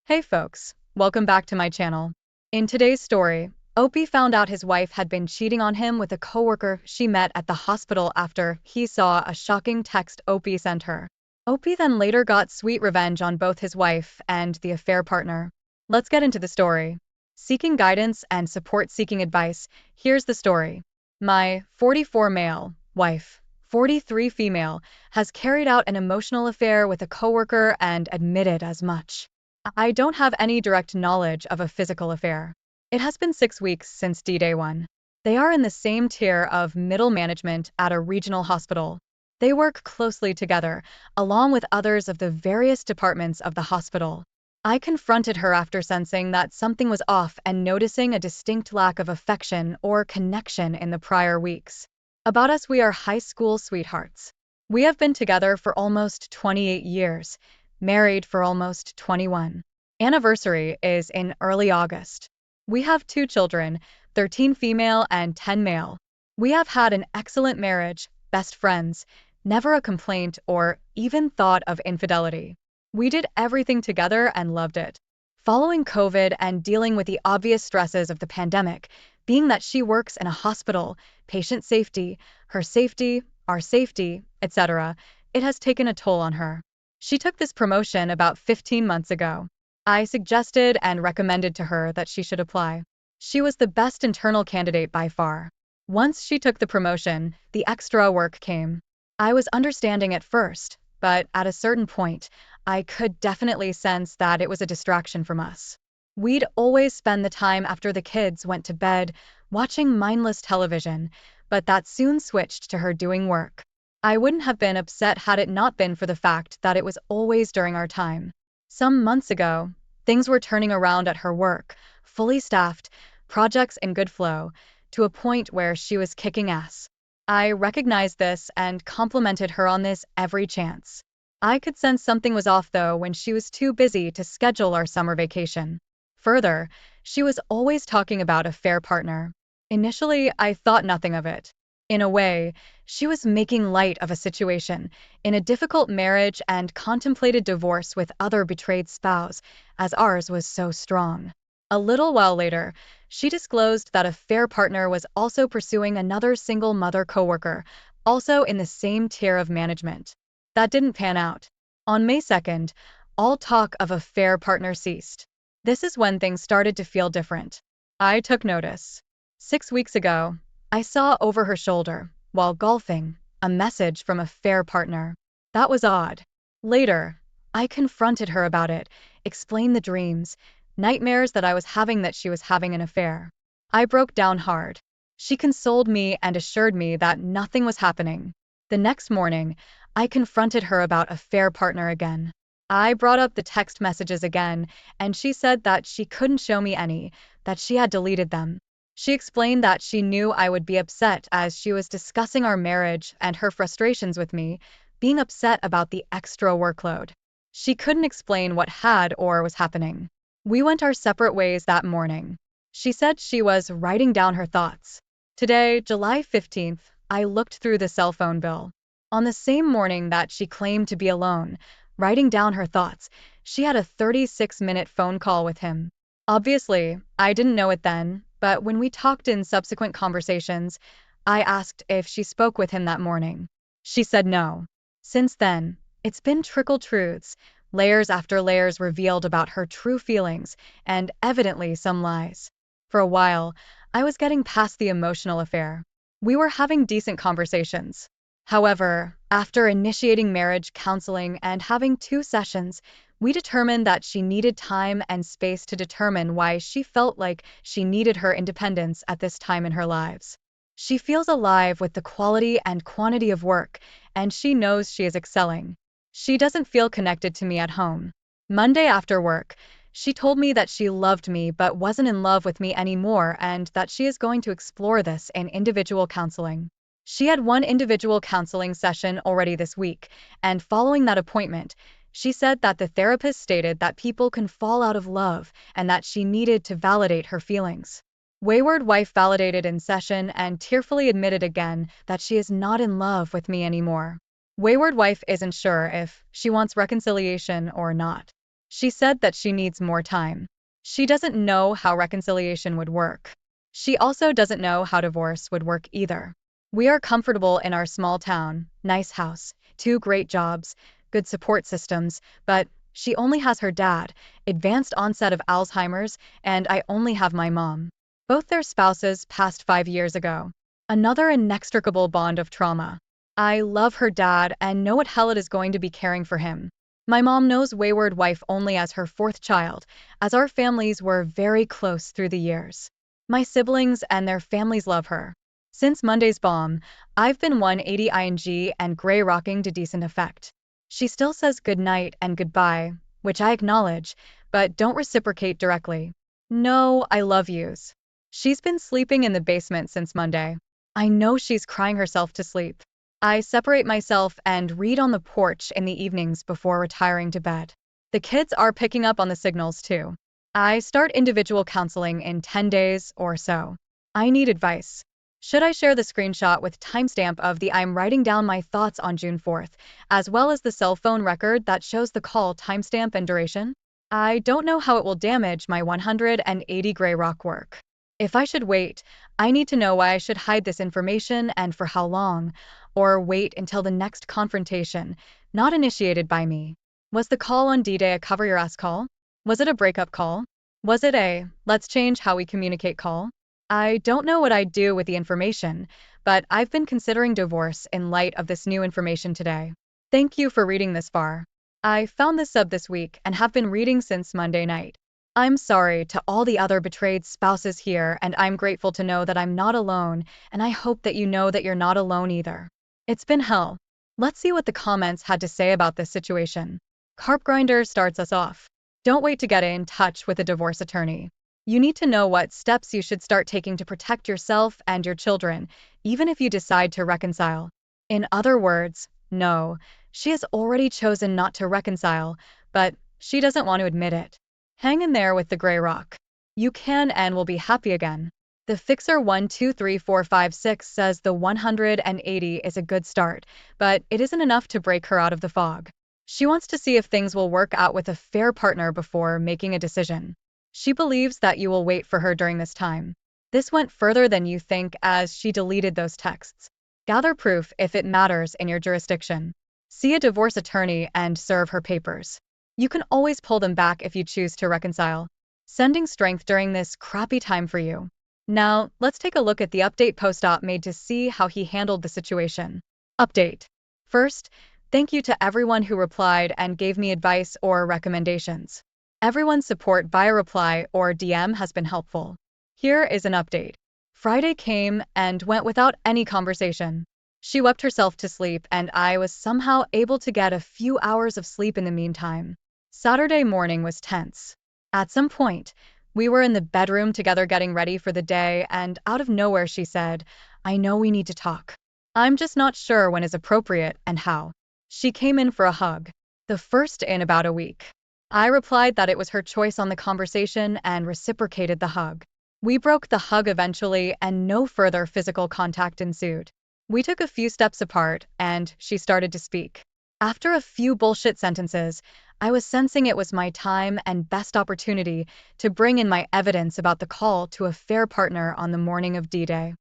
Hey folks, welcome back to my channel. In today's story, Opie found out his wife had been cheating on him with a coworker she met at the hospital after he saw a shocking text Opie sent her. Opie then later got sweet revenge on both his wife and the affair partner. Let's get into the story. Seeking guidance and seeking advice, here's the story. My 44 male wife, 43 female, has carried out an emotional affair with a coworker and admitted as much. I don't have any direct knowledge of a physical affair. It has been 6 weeks since D-Day 1. They are in the same tier of middle management at a regional hospital. They work closely together, along with others of the various departments of the hospital. I confronted her after sensing that something was off and noticing a distinct lack of affection or connection in the prior weeks. About us, we are high school sweethearts. We have been together for almost 28 years. Married for almost 21. Anniversary is in early August. We have 2 children, 13 female and 10 male. We have had an excellent marriage, best friends, never a complaint or even thought of infidelity. We did everything together and loved it. Following COVID and dealing with the obvious stresses of the pandemic, being that she works in a hospital, patient safety, her safety, our safety, etc., it has taken a toll on her. She took this promotion about 15 months ago. I suggested and recommended to her that she should apply. She was the best internal candidate by far. Once she took the promotion, the extra work came. I was understanding at first, but at a certain point, I could definitely sense that it was a distraction from us. We'd always spend the time after the kids went to bed, watching mindless television, but that soon switched to her doing work. I wouldn't have been upset had it not been for the fact that it was always during our time. Some months ago, things were turning around at her work, fully staffed, projects in good flow, to a point where she was kicking ass. I recognized this and complimented her on this every chance. I could sense something was off though when she was too busy to schedule our summer vacation. Further, she was always talking about a fair partner. Initially, I thought nothing of it. In a way, she was making light of a situation, in a difficult marriage and contemplated divorce with other betrayed spouse, as ours was so strong. A little while later, she disclosed that a fair partner was also pursuing another single mother coworker, also in the same tier of management. That didn't pan out. On May 2nd, all talk of a fair partner ceased. This is when things started to feel different. I took notice. 6 weeks ago, I saw over her shoulder, while golfing, a message from a fair partner. That was odd. Later, I confronted her about it, explained the dreams, nightmares that I was having that she was having an affair. I broke down hard. She consoled me and assured me that nothing was happening. The next morning, I confronted her about a fair partner again. I brought up the text messages again, and she said that she couldn't show me any, that she had deleted them. She explained that she knew I would be upset as she was discussing our marriage and her frustrations with me, being upset about the extra workload. She couldn't explain what had or was happening. We went our separate ways that morning. She said she was writing down her thoughts. Today, July 15th, I looked through the cell phone bill. On the same morning that she claimed to be alone, writing down her thoughts, she had a 36-minute phone call with him. Obviously, I didn't know it then, but when we talked in subsequent conversations, I asked if she spoke with him that morning. She said no. Since then, it's been trickle truths, layers after layers revealed about her true feelings, and evidently some lies. For a while, I was getting past the emotional affair. We were having decent conversations. However, after initiating marriage counseling and having 2 sessions, we determined that she needed time and space to determine why she felt like she needed her independence at this time in her lives. She feels alive with the quality and quantity of work, and she knows she is excelling. She doesn't feel connected to me at home. Monday after work, she told me that she loved me but wasn't in love with me anymore and that she is going to explore this in individual counseling. She had 1 individual counseling session already this week, and following that appointment, she said that the therapist stated that people can fall out of love and that she needed to validate her feelings. Wayward wife validated in session and tearfully admitted again that she is not in love with me anymore. Wayward wife isn't sure if she wants reconciliation or not. She said that she needs more time. She doesn't know how reconciliation would work. She also doesn't know how divorce would work either. We are comfortable in our small town, nice house, two great jobs, good support systems, but she only has her dad, advanced onset of Alzheimer's, and I only have my mom. Both their spouses passed 5 years ago. Another inextricable bond of trauma. I love her dad and know what hell it is going to be caring for him. My mom knows wayward wife only as her fourth child, as our families were very close through the years. My siblings and their families love her. Since Monday's bomb, I've been 180 ing and gray rocking to decent effect. She still says good night and goodbye, which I acknowledge, but don't reciprocate directly. No, I love yous. She's been sleeping in the basement since Monday. I know she's crying herself to sleep. I separate myself and read on the porch in the evenings before retiring to bed. The kids are picking up on the signals too. I start individual counseling in 10 days or so. I need advice. Should I share the screenshot with timestamp of the I'm writing down my thoughts on June 4th, as well as the cell phone record that shows the call timestamp and duration? I don't know how it will damage my 180 gray rock work. If I should wait, I need to know why I should hide this information and for how long, or wait until the next confrontation, not initiated by me. Was the call on D-Day a cover your ass call? Was it a breakup call? Was it a let's change how we communicate call? I don't know what I'd do with the information, but I've been considering divorce in light of this new information today. Thank you for reading this far. I found this sub this week and have been reading since Monday night. I'm sorry to all the other betrayed spouses here, and I'm grateful to know that I'm not alone, and I hope that you know that you're not alone either. It's been hell. Let's see what the comments had to say about this situation. Carp Grinder starts us off. Don't wait to get in touch with a divorce attorney. You need to know what steps you should start taking to protect yourself and your children, even if you decide to reconcile. In other words, no, she has already chosen not to reconcile, but she doesn't want to admit it. Hang in there with the gray rock. You can and will be happy again. The Fixer 123456 says the 180 is a good start, but it isn't enough to break her out of the fog. She wants to see if things will work out with a fair partner before making a decision. She believes that you will wait for her during this time. This went further than you think as she deleted those texts. Gather proof if it matters in your jurisdiction. See a divorce attorney and serve her papers. You can always pull them back if you choose to reconcile. Sending strength during this crappy time for you. Now, let's take a look at the update post-op made to see how he handled the situation. Update. First, thank you to everyone who replied and gave me advice or recommendations. Everyone's support via reply or DM has been helpful. Here is an update. Friday came and went without any conversation. She wept herself to sleep and I was somehow able to get a few hours of sleep in the meantime. Saturday morning was tense. At some point, we were in the bedroom together getting ready for the day and out of nowhere she said, I know we need to talk. I'm just not sure when is appropriate and how. She came in for a hug. The first in about a week. I replied that it was her choice on the conversation and reciprocated the hug. We broke the hug eventually and no further physical contact ensued. We took a few steps apart and she started to speak. After a few bullshit sentences, I was sensing it was my time and best opportunity to bring in my evidence about the call to a fair partner on the morning of D-Day.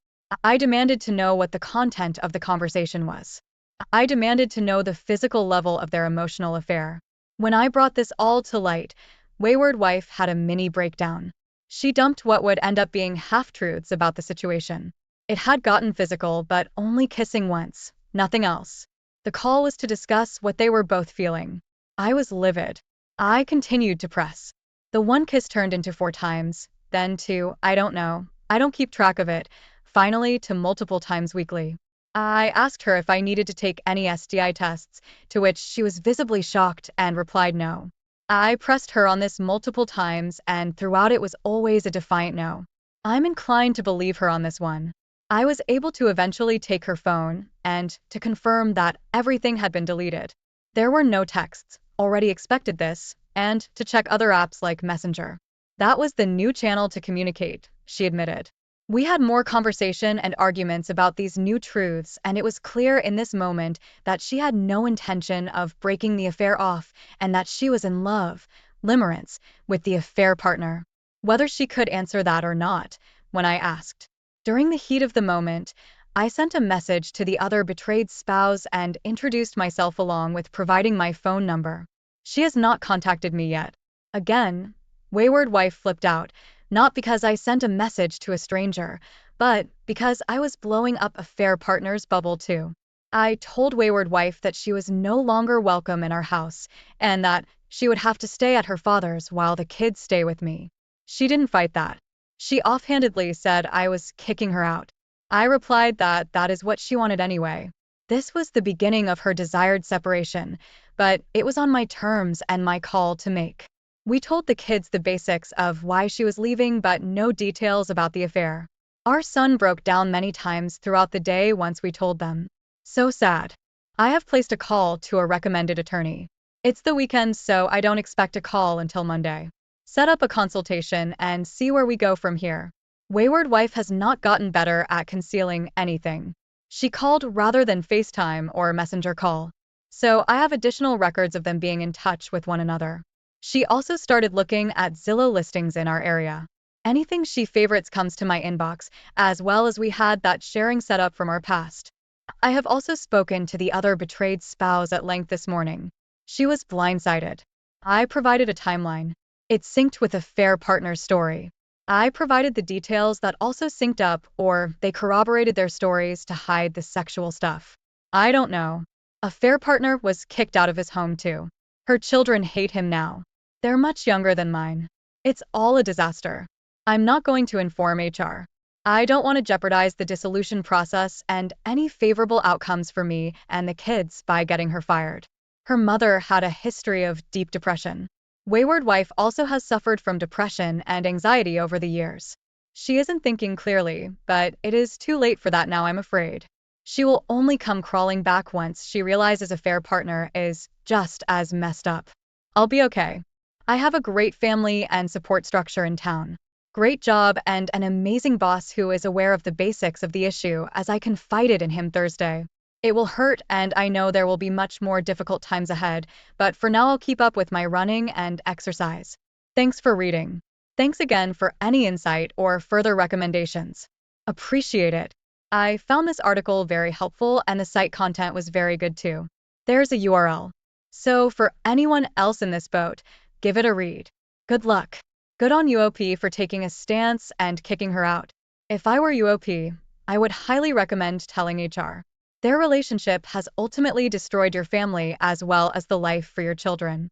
I demanded to know what the content of the conversation was. I demanded to know the physical level of their emotional affair. When I brought this all to light, wayward wife had a mini breakdown. She dumped what would end up being half-truths about the situation. It had gotten physical, but only kissing once, nothing else. The call was to discuss what they were both feeling. I was livid. I continued to press. The one kiss turned into 4 times, then to, I don't know, I don't keep track of it, finally to multiple times weekly. I asked her if I needed to take any STI tests, to which she was visibly shocked and replied no. I pressed her on this multiple times and throughout it was always a defiant no. I'm inclined to believe her on this one. I was able to eventually take her phone and to confirm that everything had been deleted. There were no texts, already expected this, and to check other apps like Messenger. That was the new channel to communicate, she admitted. We had more conversation and arguments about these new truths, and it was clear in this moment that she had no intention of breaking the affair off and that she was in love, limerence, with the affair partner. Whether she could answer that or not, when I asked. During the heat of the moment, I sent a message to the other betrayed spouse and introduced myself along with providing my phone number. She has not contacted me yet. Again, wayward wife flipped out, not because I sent a message to a stranger, but because I was blowing up affair partner's bubble too. I told wayward wife that she was no longer welcome in our house, and that she would have to stay at her father's while the kids stay with me. She didn't fight that. She offhandedly said I was kicking her out. I replied that that is what she wanted anyway. This was the beginning of her desired separation, but it was on my terms and my call to make. We told the kids the basics of why she was leaving, but no details about the affair. Our son broke down many times throughout the day once we told them. So sad. I have placed a call to a recommended attorney. It's the weekend, so I don't expect a call until Monday. Set up a consultation and see where we go from here. Wayward wife has not gotten better at concealing anything. She called rather than FaceTime or messenger call. So I have additional records of them being in touch with one another. She also started looking at Zillow listings in our area. Anything she favorites comes to my inbox, as well as we had that sharing set up from our past. I have also spoken to the other betrayed spouse at length this morning. She was blindsided. I provided a timeline. It synced with a fair partner's story. I provided the details that also synced up, or they corroborated their stories to hide the sexual stuff. I don't know. A fair partner was kicked out of his home too. Her children hate him now. They're much younger than mine. It's all a disaster. I'm not going to inform HR. I don't want to jeopardize the dissolution process and any favorable outcomes for me and the kids by getting her fired. Her mother had a history of deep depression. Wayward wife also has suffered from depression and anxiety over the years. She isn't thinking clearly, but it is too late for that now, I'm afraid. She will only come crawling back once she realizes a fair partner is just as messed up. I'll be okay. I have a great family and support structure in town. Great job and an amazing boss who is aware of the basics of the issue, as I confided in him Thursday. It will hurt, and I know there will be much more difficult times ahead, but for now I'll keep up with my running and exercise. Thanks for reading. Thanks again for any insight or further recommendations. Appreciate it. I found this article very helpful and the site content was very good too. There's a URL. So for anyone else in this boat, give it a read. Good luck. Good on UOP for taking a stance and kicking her out. If I were UOP, I would highly recommend telling HR. Their relationship has ultimately destroyed your family as well as the life for your children.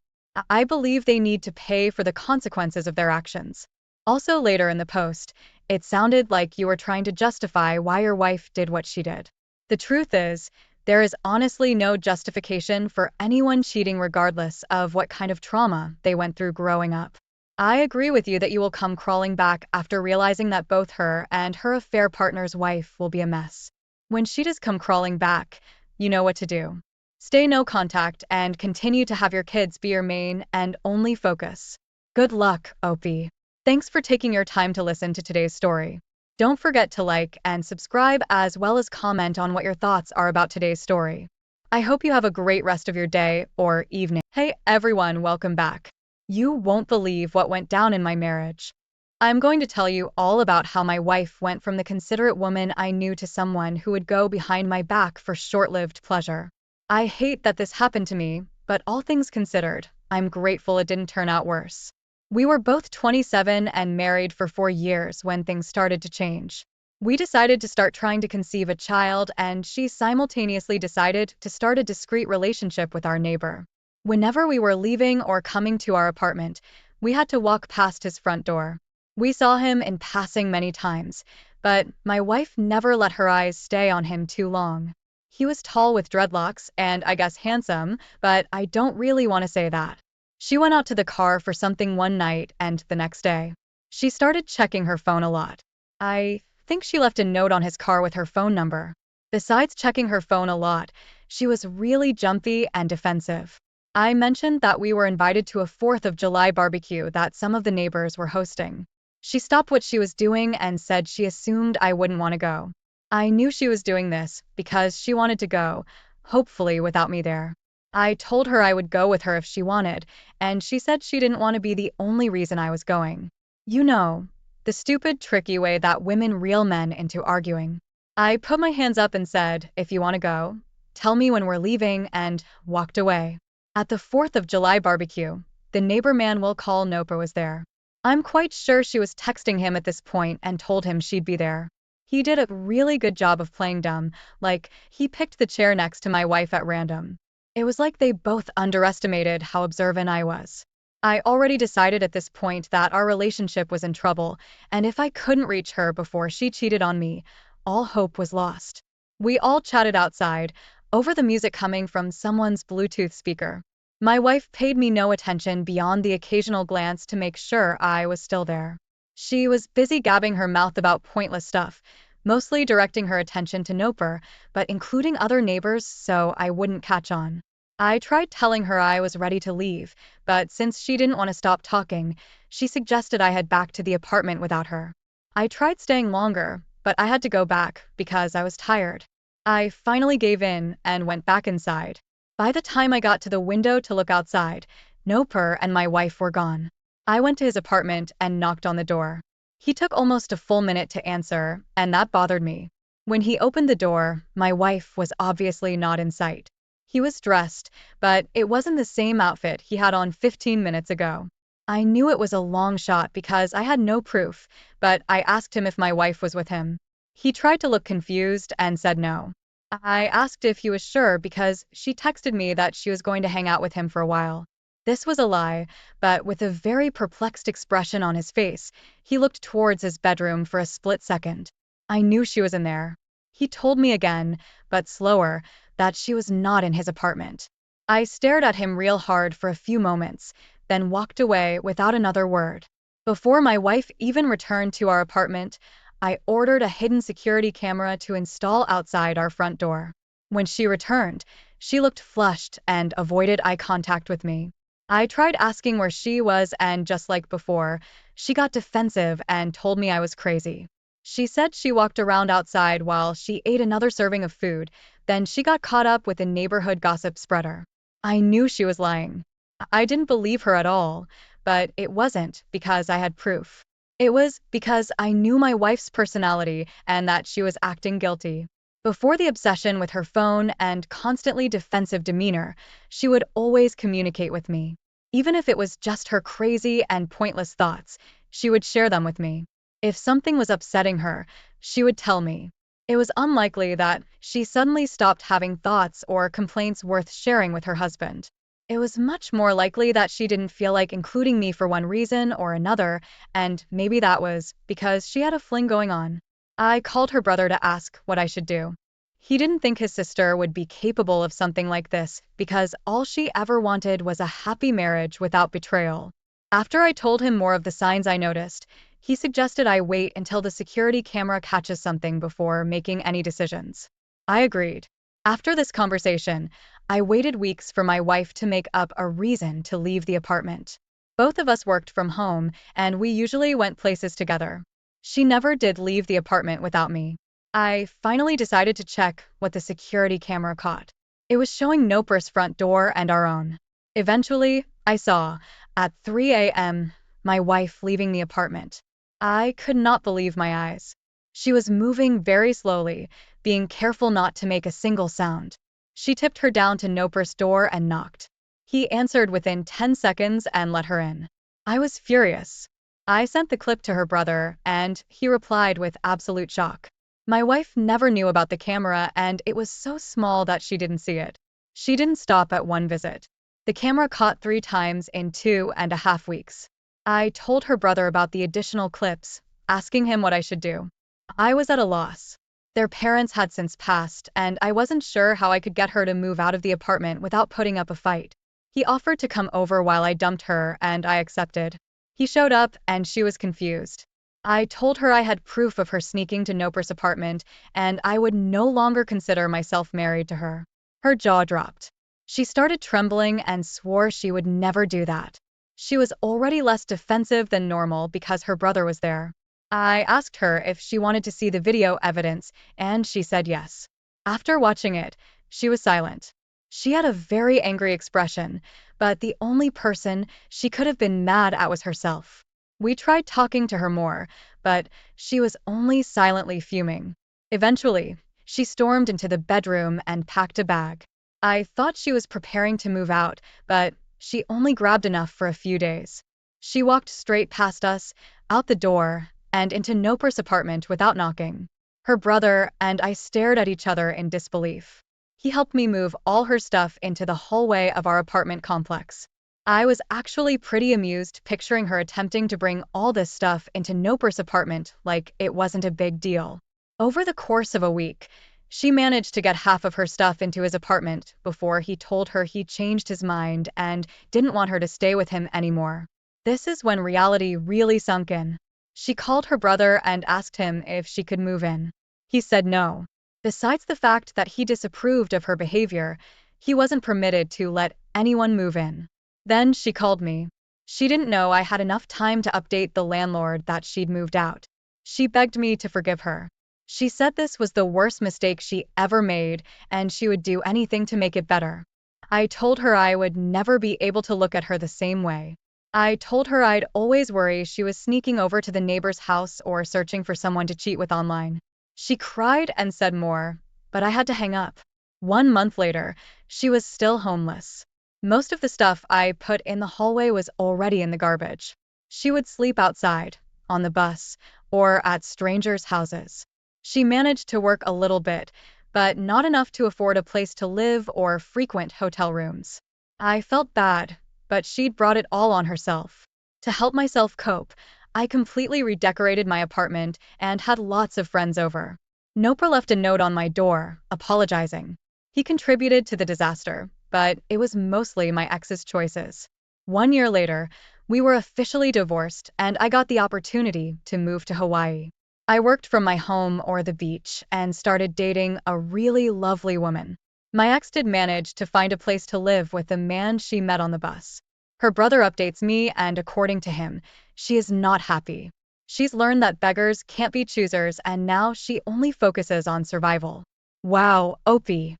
I believe they need to pay for the consequences of their actions. Also later in the post, it sounded like you were trying to justify why your wife did what she did. The truth is, there is honestly no justification for anyone cheating regardless of what kind of trauma they went through growing up. I agree with you that you will come crawling back after realizing that both her and her affair partner's wife will be a mess. When she does come crawling back, you know what to do. Stay no contact and continue to have your kids be your main and only focus. Good luck, Opie. Thanks for taking your time to listen to today's story. Don't forget to like and subscribe as well as comment on what your thoughts are about today's story. I hope you have a great rest of your day or evening. Hey everyone, welcome back. You won't believe what went down in my marriage. I'm going to tell you all about how my wife went from the considerate woman I knew to someone who would go behind my back for short-lived pleasure. I hate that this happened to me, but all things considered, I'm grateful it didn't turn out worse. We were both 27 and married for 4 years when things started to change. We decided to start trying to conceive a child, and she simultaneously decided to start a discreet relationship with our neighbor. Whenever we were leaving or coming to our apartment, we had to walk past his front door. We saw him in passing many times, but my wife never let her eyes stay on him too long. He was tall with dreadlocks and I guess handsome, but I don't really want to say that. She went out to the car for something one night and the next day. She started checking her phone a lot. I think she left a note on his car with her phone number. Besides checking her phone a lot, she was really jumpy and defensive. I mentioned that we were invited to a 4th of July barbecue that some of the neighbors were hosting. She stopped what she was doing and said she assumed I wouldn't want to go. I knew she was doing this because she wanted to go, hopefully without me there. I told her I would go with her if she wanted, and she said she didn't want to be the only reason I was going. You know, the stupid, tricky way that women reel men into arguing. I put my hands up and said, if you want to go, tell me when we're leaving, and walked away. At the 4th of July barbecue, the neighbor man we'll call Nopa was there. I'm quite sure she was texting him at this point and told him she'd be there. He did a really good job of playing dumb, like he picked the chair next to my wife at random. It was like they both underestimated how observant I was. I already decided at this point that our relationship was in trouble, and if I couldn't reach her before she cheated on me, all hope was lost. We all chatted outside, over the music coming from someone's Bluetooth speaker. My wife paid me no attention beyond the occasional glance to make sure I was still there. She was busy gabbing her mouth about pointless stuff, mostly directing her attention to Noper, but including other neighbors so I wouldn't catch on. I tried telling her I was ready to leave, but since she didn't want to stop talking, she suggested I head back to the apartment without her. I tried staying longer, but I had to go back because I was tired. I finally gave in and went back inside. By the time I got to the window to look outside, Noper and my wife were gone. I went to his apartment and knocked on the door. He took almost a full minute to answer, and that bothered me. When he opened the door, my wife was obviously not in sight. He was dressed, but it wasn't the same outfit he had on 15 minutes ago. I knew it was a long shot because I had no proof, but I asked him if my wife was with him. He tried to look confused and said no. I asked if he was sure because she texted me that she was going to hang out with him for a while. This was a lie, but with a very perplexed expression on his face, he looked towards his bedroom for a split second. I knew she was in there. He told me again, but slower, that she was not in his apartment. I stared at him real hard for a few moments, then walked away without another word. Before my wife even returned to our apartment, I ordered a hidden security camera to install outside our front door. When she returned, she looked flushed and avoided eye contact with me. I tried asking where she was, and just like before, she got defensive and told me I was crazy. She said she walked around outside while she ate another serving of food, then she got caught up with a neighborhood gossip spreader. I knew she was lying. I didn't believe her at all, but it wasn't because I had proof. It was because I knew my wife's personality and that she was acting guilty. Before the obsession with her phone and constantly defensive demeanor, she would always communicate with me. Even if it was just her crazy and pointless thoughts, she would share them with me. If something was upsetting her, she would tell me. It was unlikely that she suddenly stopped having thoughts or complaints worth sharing with her husband. It was much more likely that she didn't feel like including me for one reason or another, and maybe that was because she had a fling going on. I called her brother to ask what I should do. He didn't think his sister would be capable of something like this because all she ever wanted was a happy marriage without betrayal. After I told him more of the signs I noticed, he suggested I wait until the security camera catches something before making any decisions. I agreed. After this conversation, I waited weeks for my wife to make up a reason to leave the apartment. Both of us worked from home, and we usually went places together. She never did leave the apartment without me. I finally decided to check what the security camera caught. It was showing Noper's front door and our own. Eventually, I saw, at 3 a.m., my wife leaving the apartment. I could not believe my eyes. She was moving very slowly, being careful not to make a single sound. She tipped her down to Noper's door and knocked. He answered within 10 seconds and let her in. I was furious. I sent the clip to her brother, and he replied with absolute shock. My wife never knew about the camera, and it was so small that she didn't see it. She didn't stop at one visit. The camera caught 3 times in 2.5 weeks. I told her brother about the additional clips, asking him what I should do. I was at a loss. Their parents had since passed, and I wasn't sure how I could get her to move out of the apartment without putting up a fight. He offered to come over while I dumped her, and I accepted. He showed up, and she was confused. I told her I had proof of her sneaking to Noper's apartment, and I would no longer consider myself married to her. Her jaw dropped. She started trembling and swore she would never do that. She was already less defensive than normal because her brother was there. I asked her if she wanted to see the video evidence, and she said yes. After watching it, she was silent. She had a very angry expression, but the only person she could have been mad at was herself. We tried talking to her more, but she was only silently fuming. Eventually, she stormed into the bedroom and packed a bag. I thought she was preparing to move out, but she only grabbed enough for a few days. She walked straight past us, out the door, and into Noper's apartment without knocking. Her brother and I stared at each other in disbelief. He helped me move all her stuff into the hallway of our apartment complex. I was actually pretty amused picturing her attempting to bring all this stuff into Noper's apartment like it wasn't a big deal. Over the course of a week, she managed to get half of her stuff into his apartment before he told her he changed his mind and didn't want her to stay with him anymore. This is when reality really sunk in. She called her brother and asked him if she could move in. He said no. Besides the fact that he disapproved of her behavior, he wasn't permitted to let anyone move in. Then she called me. She didn't know I had enough time to update the landlord that she'd moved out. She begged me to forgive her. She said this was the worst mistake she ever made, and she would do anything to make it better. I told her I would never be able to look at her the same way. I told her I'd always worry she was sneaking over to the neighbor's house or searching for someone to cheat with online. She cried and said more, but I had to hang up. 1 month later, she was still homeless. Most of the stuff I put in the hallway was already in the garbage. She would sleep outside, on the bus, or at strangers' houses. She managed to work a little bit, but not enough to afford a place to live or frequent hotel rooms. I felt bad, but she'd brought it all on herself. To help myself cope, I completely redecorated my apartment and had lots of friends over. Noper left a note on my door, apologizing. He contributed to the disaster, but it was mostly my ex's choices. 1 year later, we were officially divorced and I got the opportunity to move to Hawaii. I worked from my home or the beach and started dating a really lovely woman. My ex did manage to find a place to live with the man she met on the bus. Her brother updates me and according to him, she is not happy. She's learned that beggars can't be choosers and now she only focuses on survival. Wow, Opie.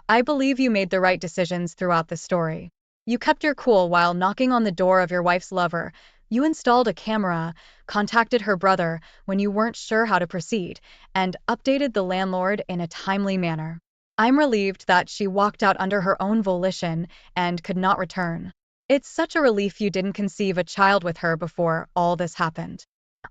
I believe you made the right decisions throughout the story. You kept your cool while knocking on the door of your wife's lover. You installed a camera, contacted her brother when you weren't sure how to proceed, and updated the landlord in a timely manner. I'm relieved that she walked out under her own volition and could not return. It's such a relief you didn't conceive a child with her before all this happened.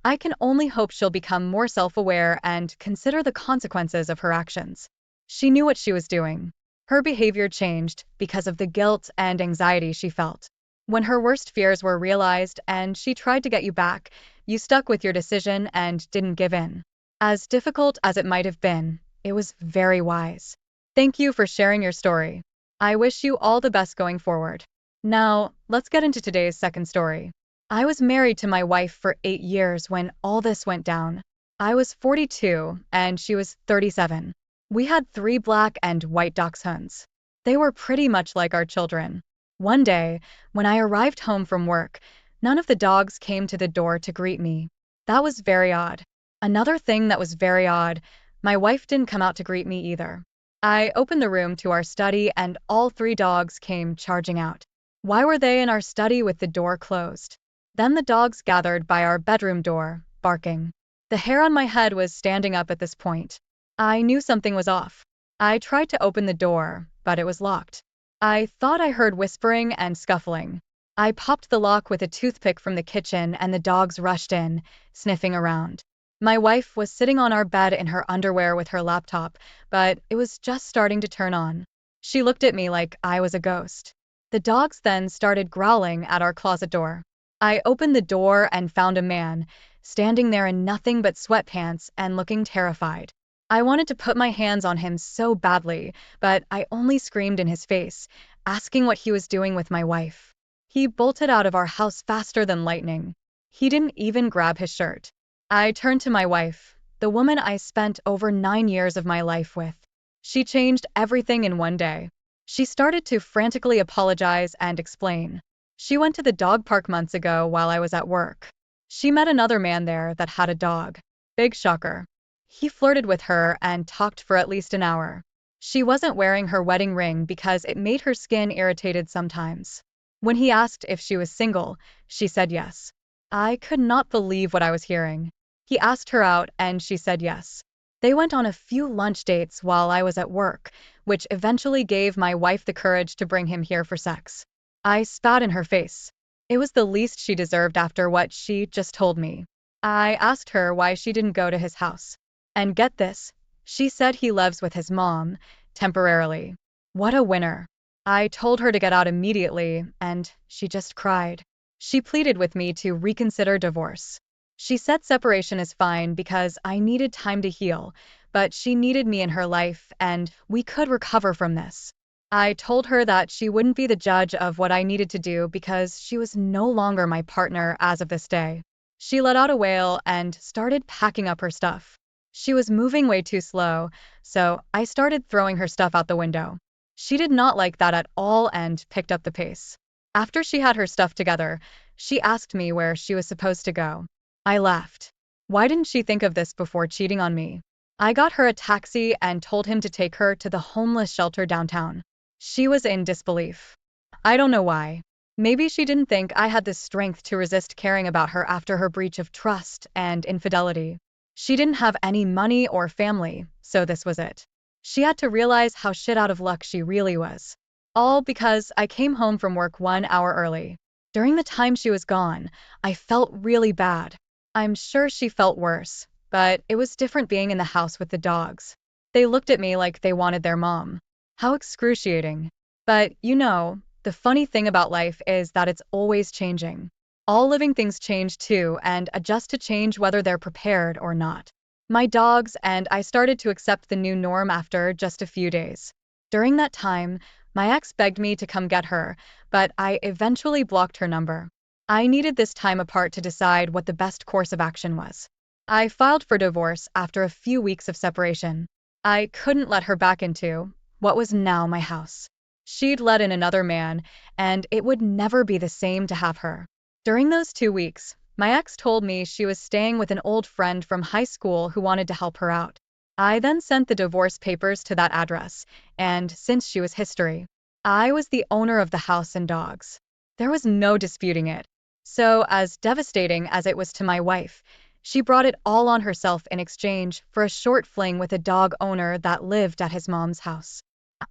I can only hope she'll become more self-aware and consider the consequences of her actions. She knew what she was doing. Her behavior changed because of the guilt and anxiety she felt. When her worst fears were realized and she tried to get you back, you stuck with your decision and didn't give in. As difficult as it might have been, it was very wise. Thank you for sharing your story. I wish you all the best going forward. Now, let's get into today's second story. I was married to my wife for 8 years when all this went down. I was 42 and she was 37. We had 3 black and white dachshunds. They were pretty much like our children. One day, when I arrived home from work, none of the dogs came to the door to greet me. That was very odd. Another thing that was very odd, my wife didn't come out to greet me either. I opened the room to our study and all 3 dogs came charging out. Why were they in our study with the door closed? Then the dogs gathered by our bedroom door, barking. The hair on my head was standing up at this point. I knew something was off. I tried to open the door, but it was locked. I thought I heard whispering and scuffling. I popped the lock with a toothpick from the kitchen and the dogs rushed in, sniffing around. My wife was sitting on our bed in her underwear with her laptop, but it was just starting to turn on. She looked at me like I was a ghost. The dogs then started growling at our closet door. I opened the door and found a man, standing there in nothing but sweatpants and looking terrified. I wanted to put my hands on him so badly, but I only screamed in his face, asking what he was doing with my wife. He bolted out of our house faster than lightning. He didn't even grab his shirt. I turned to my wife, the woman I spent over 9 years of my life with. She changed everything in one day. She started to frantically apologize and explain. She went to the dog park months ago while I was at work. She met another man there that had a dog. Big shocker. He flirted with her and talked for at least an hour. She wasn't wearing her wedding ring because it made her skin irritated sometimes. When he asked if she was single, she said yes. I could not believe what I was hearing. He asked her out and she said yes. They went on a few lunch dates while I was at work, which eventually gave my wife the courage to bring him here for sex. I spat in her face. It was the least she deserved after what she just told me. I asked her why she didn't go to his house. And get this, she said he lives with his mom, temporarily. What a winner. I told her to get out immediately, and she just cried. She pleaded with me to reconsider divorce. She said separation is fine because I needed time to heal, but she needed me in her life and we could recover from this. I told her that she wouldn't be the judge of what I needed to do because she was no longer my partner as of this day. She let out a wail and started packing up her stuff. She was moving way too slow, so I started throwing her stuff out the window. She did not like that at all and picked up the pace. After she had her stuff together, she asked me where she was supposed to go. I laughed. Why didn't she think of this before cheating on me? I got her a taxi and told him to take her to the homeless shelter downtown. She was in disbelief. I don't know why. Maybe she didn't think I had the strength to resist caring about her after her breach of trust and infidelity. She didn't have any money or family, so this was it. She had to realize how shit out of luck she really was. All because I came home from work 1 hour early. During the time she was gone, I felt really bad. I'm sure she felt worse, but it was different being in the house with the dogs. They looked at me like they wanted their mom. How excruciating. But, the funny thing about life is that it's always changing. All living things change too and adjust to change whether they're prepared or not. My dogs and I started to accept the new norm after just a few days. During that time, my ex begged me to come get her, but I eventually blocked her number. I needed this time apart to decide what the best course of action was. I filed for divorce after a few weeks of separation. I couldn't let her back into what was now my house. She'd let in another man, and it would never be the same to have her. During those 2 weeks, my ex told me she was staying with an old friend from high school who wanted to help her out. I then sent the divorce papers to that address, and since she was history, I was the owner of the house and dogs. There was no disputing it. So, as devastating as it was to my wife, she brought it all on herself in exchange for a short fling with a dog owner that lived at his mom's house.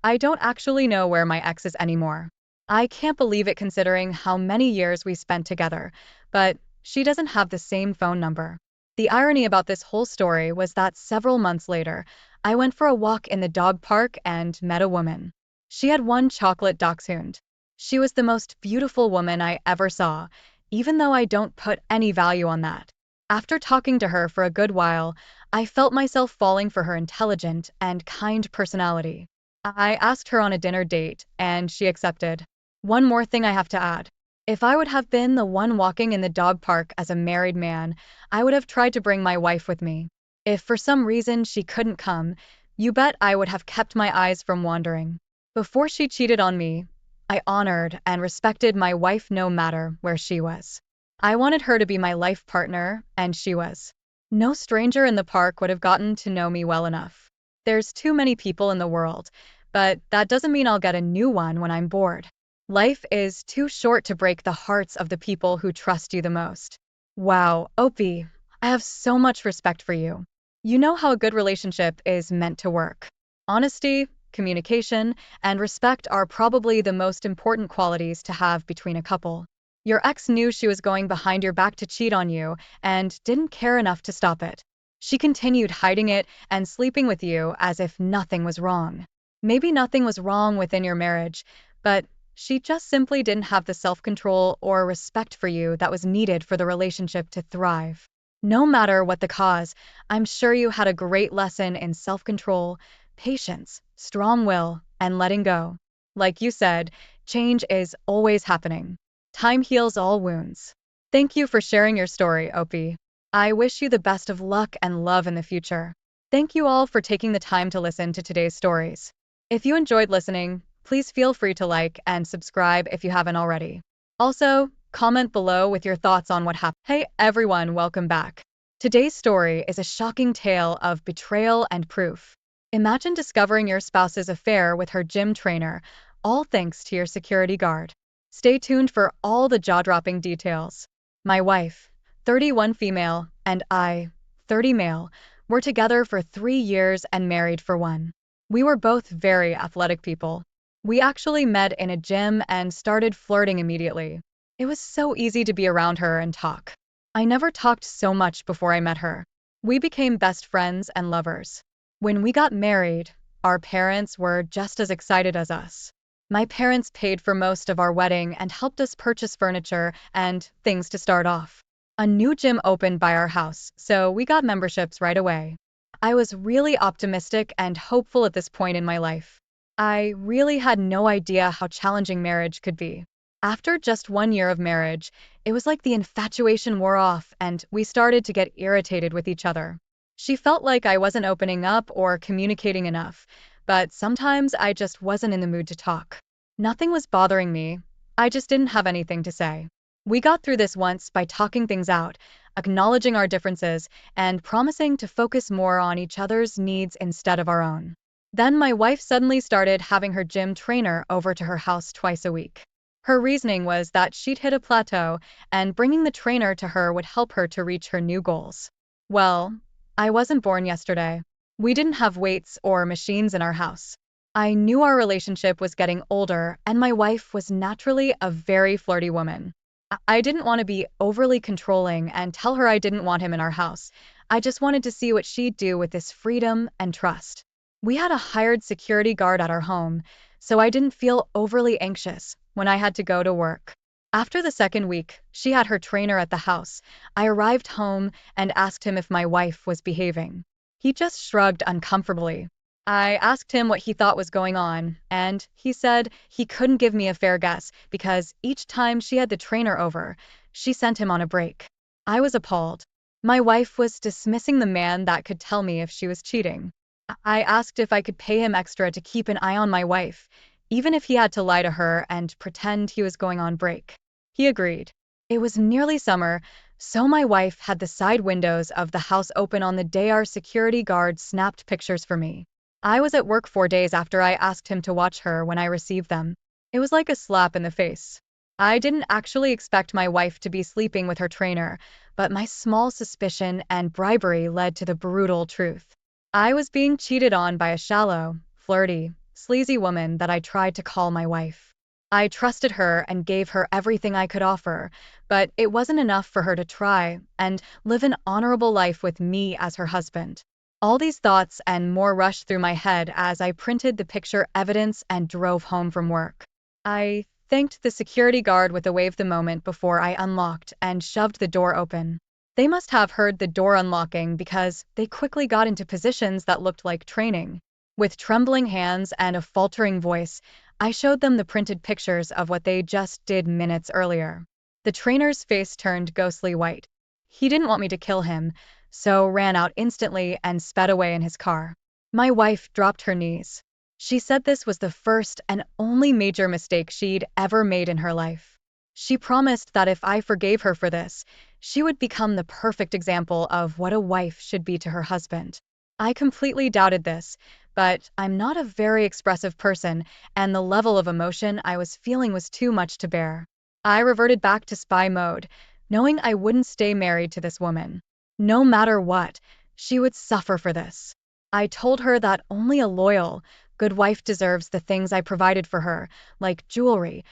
I don't actually know where my ex is anymore. I can't believe it considering how many years we spent together, but she doesn't have the same phone number. The irony about this whole story was that several months later, I went for a walk in the dog park and met a woman. She had one chocolate dachshund. She was the most beautiful woman I ever saw, even though I don't put any value on that. After talking to her for a good while, I felt myself falling for her intelligent and kind personality. I asked her on a dinner date, and she accepted. One more thing I have to add. If I would have been the one walking in the dog park as a married man, I would have tried to bring my wife with me. If for some reason she couldn't come, you bet I would have kept my eyes from wandering. Before she cheated on me, I honored and respected my wife no matter where she was. I wanted her to be my life partner, and she was. No stranger in the park would have gotten to know me well enough. There's too many people in the world, but that doesn't mean I'll get a new one when I'm bored. Life is too short to break the hearts of the people who trust you the most. Wow, Opie, I have so much respect for you. You know how a good relationship is meant to work. Honesty, communication, and respect are probably the most important qualities to have between a couple. Your ex knew she was going behind your back to cheat on you and didn't care enough to stop it. She continued hiding it and sleeping with you as if nothing was wrong. Maybe nothing was wrong within your marriage, but she just simply didn't have the self-control or respect for you that was needed for the relationship to thrive. No matter what the cause, I'm sure you had a great lesson in self-control, patience, strong will, and letting go. Like you said, change is always happening. Time heals all wounds. Thank you for sharing your story, Opie. I wish you the best of luck and love in the future. Thank you all for taking the time to listen to today's stories. If you enjoyed listening, please feel free to like and subscribe if you haven't already. Also, comment below with your thoughts on what happened. Hey everyone, welcome back. Today's story is a shocking tale of betrayal and proof. Imagine discovering your spouse's affair with her gym trainer, all thanks to your security guard. Stay tuned for all the jaw-dropping details. My wife, 31 female, and I, 30 male, were together for 3 years and married for one. We were both very athletic people. We actually met in a gym and started flirting immediately. It was so easy to be around her and talk. I never talked so much before I met her. We became best friends and lovers. When we got married, our parents were just as excited as us. My parents paid for most of our wedding and helped us purchase furniture and things to start off. A new gym opened by our house, so we got memberships right away. I was really optimistic and hopeful at this point in my life. I really had no idea how challenging marriage could be. After just 1 year of marriage, it was like the infatuation wore off and we started to get irritated with each other. She felt like I wasn't opening up or communicating enough, but sometimes I just wasn't in the mood to talk. Nothing was bothering me. I just didn't have anything to say. We got through this once by talking things out, acknowledging our differences, and promising to focus more on each other's needs instead of our own. Then my wife suddenly started having her gym trainer over to her house twice a week. Her reasoning was that she'd hit a plateau, and bringing the trainer to her would help her to reach her new goals. Well, I wasn't born yesterday. We didn't have weights or machines in our house. I knew our relationship was getting older, and my wife was naturally a very flirty woman. I didn't want to be overly controlling and tell her I didn't want him in our house. I just wanted to see what she'd do with this freedom and trust. We had a hired security guard at our home, so I didn't feel overly anxious when I had to go to work. After the second week, she had her trainer at the house. I arrived home and asked him if my wife was behaving. He just shrugged uncomfortably. I asked him what he thought was going on, and he said he couldn't give me a fair guess because each time she had the trainer over, she sent him on a break. I was appalled. My wife was dismissing the man that could tell me if she was cheating. I asked if I could pay him extra to keep an eye on my wife, even if he had to lie to her and pretend he was going on break. He agreed. It was nearly summer, so my wife had the side windows of the house open on the day our security guard snapped pictures for me. I was at work 4 days after I asked him to watch her when I received them. It was like a slap in the face. I didn't actually expect my wife to be sleeping with her trainer, but my small suspicion and bribery led to the brutal truth. I was being cheated on by a shallow, flirty, sleazy woman that I tried to call my wife. I trusted her and gave her everything I could offer, but it wasn't enough for her to try and live an honorable life with me as her husband. All these thoughts and more rushed through my head as I printed the picture evidence and drove home from work. I thanked the security guard with a wave the moment before I unlocked and shoved the door open. They must have heard the door unlocking because they quickly got into positions that looked like training. With trembling hands and a faltering voice, I showed them the printed pictures of what they just did minutes earlier. The trainer's face turned ghostly white. He didn't want me to kill him, so ran out instantly and sped away in his car. My wife dropped her knees. She said this was the first and only major mistake she'd ever made in her life. She promised that if I forgave her for this, she would become the perfect example of what a wife should be to her husband. I completely doubted this, but I'm not a very expressive person, and the level of emotion I was feeling was too much to bear. I reverted back to spy mode, knowing I wouldn't stay married to this woman. No matter what, she would suffer for this. I told her that only a loyal, good wife deserves the things I provided for her, like jewelry,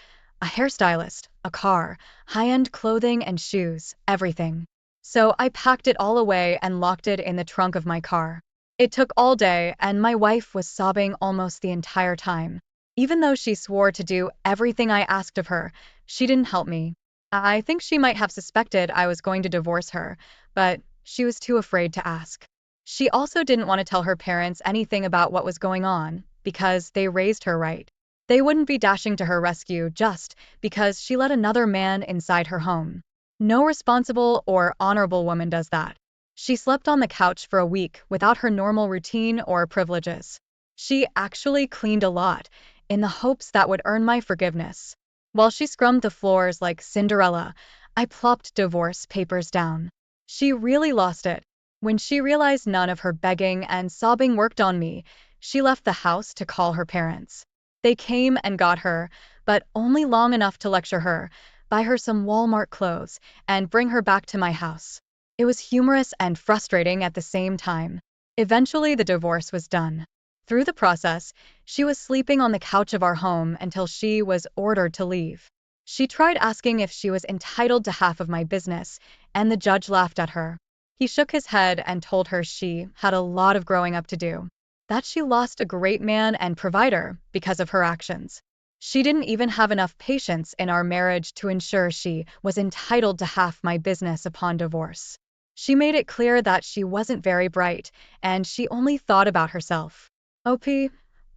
a hairstylist, a car, high-end clothing and shoes, everything. So I packed it all away and locked it in the trunk of my car. It took all day, and my wife was sobbing almost the entire time. Even though she swore to do everything I asked of her, she didn't help me. I think she might have suspected I was going to divorce her, but she was too afraid to ask. She also didn't want to tell her parents anything about what was going on, because they raised her right. They wouldn't be dashing to her rescue just because she let another man inside her home. No responsible or honorable woman does that. She slept on the couch for a week without her normal routine or privileges. She actually cleaned a lot, in the hopes that would earn my forgiveness. While she scrubbed the floors like Cinderella, I plopped divorce papers down. She really lost it. When she realized none of her begging and sobbing worked on me, She left the house to call her parents. They came and got her, but only long enough to lecture her, buy her some Walmart clothes, and bring her back to my house. It was humorous and frustrating at the same time. Eventually, the divorce was done. Through the process, she was sleeping on the couch of our home until she was ordered to leave. She tried asking if she was entitled to half of my business, and the judge laughed at her. He shook his head and told her she had a lot of growing up to do, that she lost a great man and provider because of her actions. She didn't even have enough patience in our marriage to ensure she was entitled to half my business upon divorce. She made it clear that she wasn't very bright, and she only thought about herself. OP,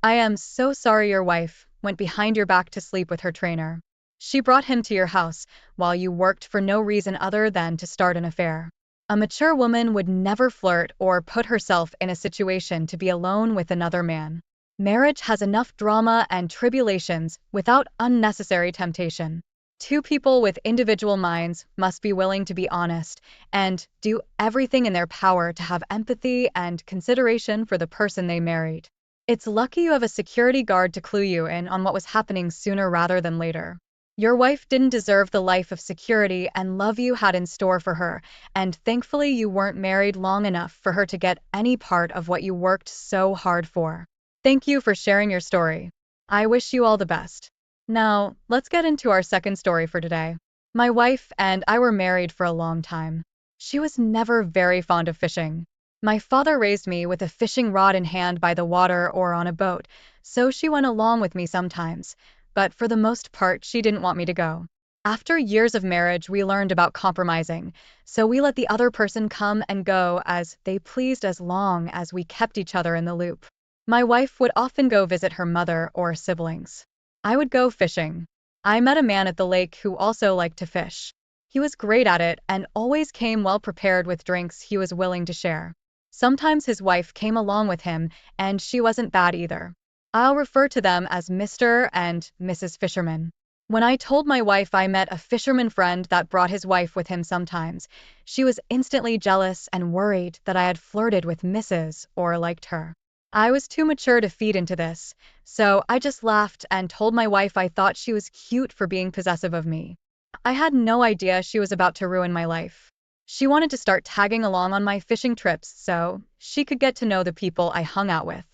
I am so sorry your wife went behind your back to sleep with her trainer. She brought him to your house while you worked for no reason other than to start an affair. A mature woman would never flirt or put herself in a situation to be alone with another man. Marriage has enough drama and tribulations without unnecessary temptation. Two people with individual minds must be willing to be honest and do everything in their power to have empathy and consideration for the person they married. It's lucky you have a security guard to clue you in on what was happening sooner rather than later. Your wife didn't deserve the life of security and love you had in store for her, and thankfully you weren't married long enough for her to get any part of what you worked so hard for. Thank you for sharing your story. I wish you all the best. Now, let's get into our second story for today. My wife and I were married for a long time. She was never very fond of fishing. My father raised me with a fishing rod in hand by the water or on a boat, so she went along with me sometimes, but for the most part she didn't want me to go. After years of marriage, we learned about compromising, so we let the other person come and go as they pleased as long as we kept each other in the loop. My wife would often go visit her mother or siblings. I would go fishing. I met a man at the lake who also liked to fish. He was great at it and always came well prepared with drinks he was willing to share. Sometimes his wife came along with him, and she wasn't bad either. I'll refer to them as Mr. and Mrs. Fisherman. When I told my wife I met a fisherman friend that brought his wife with him sometimes, she was instantly jealous and worried that I had flirted with Mrs. or liked her. I was too mature to feed into this, so I just laughed and told my wife I thought she was cute for being possessive of me. I had no idea she was about to ruin my life. She wanted to start tagging along on my fishing trips so she could get to know the people I hung out with.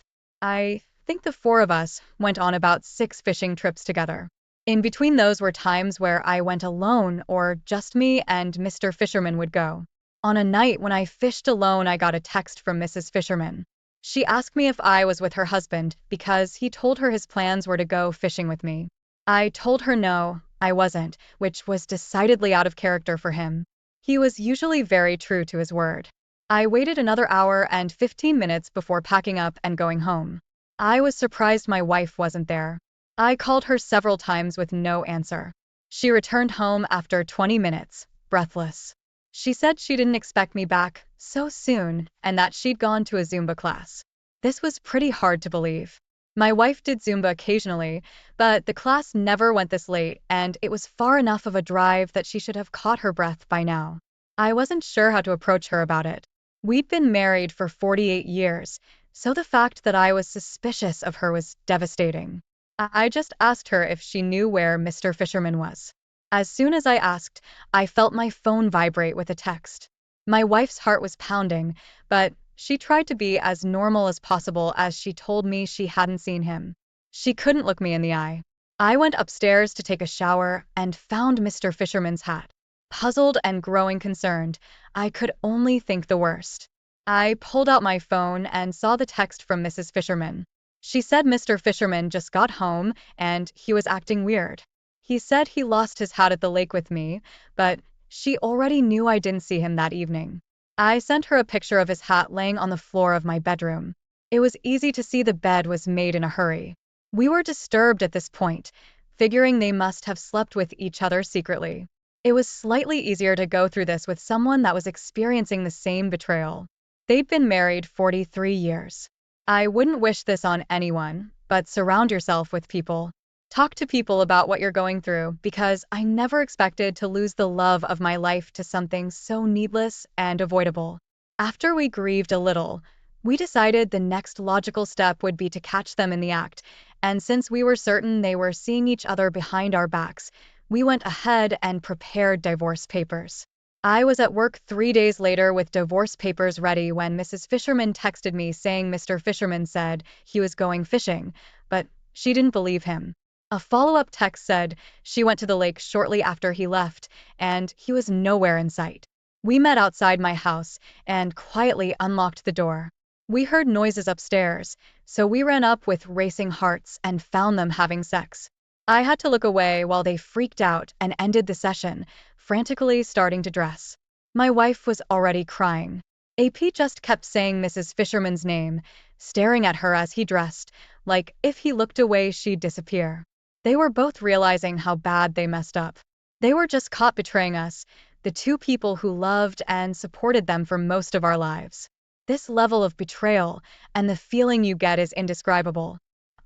I think the four of us went on about 6 fishing trips together. In between those were times where I went alone or just me and Mr. Fisherman would go. On a night when I fished alone, I got a text from Mrs. Fisherman. She asked me if I was with her husband because he told her his plans were to go fishing with me. I told her no, I wasn't, which was decidedly out of character for him. He was usually very true to his word. I waited another hour and 15 minutes before packing up and going home. I was surprised my wife wasn't there. I called her several times with no answer. She returned home after 20 minutes, breathless. She said she didn't expect me back so soon and that she'd gone to a Zumba class. This was pretty hard to believe. My wife did Zumba occasionally, but the class never went this late, and it was far enough of a drive that she should have caught her breath by now. I wasn't sure how to approach her about it. We'd been married for 48 years, so the fact that I was suspicious of her was devastating. I just asked her if she knew where Mr. Fisherman was. As soon as I asked, I felt my phone vibrate with a text. My wife's heart was pounding, but she tried to be as normal as possible as she told me she hadn't seen him. She couldn't look me in the eye. I went upstairs to take a shower and found Mr. Fisherman's hat. Puzzled and growing concerned, I could only think the worst. I pulled out my phone and saw the text from Mrs. Fisherman. She said Mr. Fisherman just got home and he was acting weird. He said he lost his hat at the lake with me, but she already knew I didn't see him that evening. I sent her a picture of his hat laying on the floor of my bedroom. It was easy to see the bed was made in a hurry. We were disturbed at this point, figuring they must have slept with each other secretly. It was slightly easier to go through this with someone that was experiencing the same betrayal. They'd been married 43 years. I wouldn't wish this on anyone, but surround yourself with people. Talk to people about what you're going through, because I never expected to lose the love of my life to something so needless and avoidable. After we grieved a little, We decided the next logical step would be to catch them in the act, and since we were certain they were seeing each other behind our backs, we went ahead and prepared divorce papers. I was at work 3 days later with divorce papers ready when Mrs. Fisherman texted me saying Mr. Fisherman said he was going fishing, but she didn't believe him. A follow-up text said she went to the lake shortly after he left, and he was nowhere in sight. We met outside my house and quietly unlocked the door. We heard noises upstairs, so we ran up with racing hearts and found them having sex. I had to look away while they freaked out and ended the session, frantically starting to dress. My wife was already crying. AP just kept saying Mrs. Fisherman's name, staring at her as he dressed, like if he looked away she'd disappear. They were both realizing how bad they messed up. They were just caught betraying us, the two people who loved and supported them for most of our lives. This level of betrayal and the feeling you get is indescribable.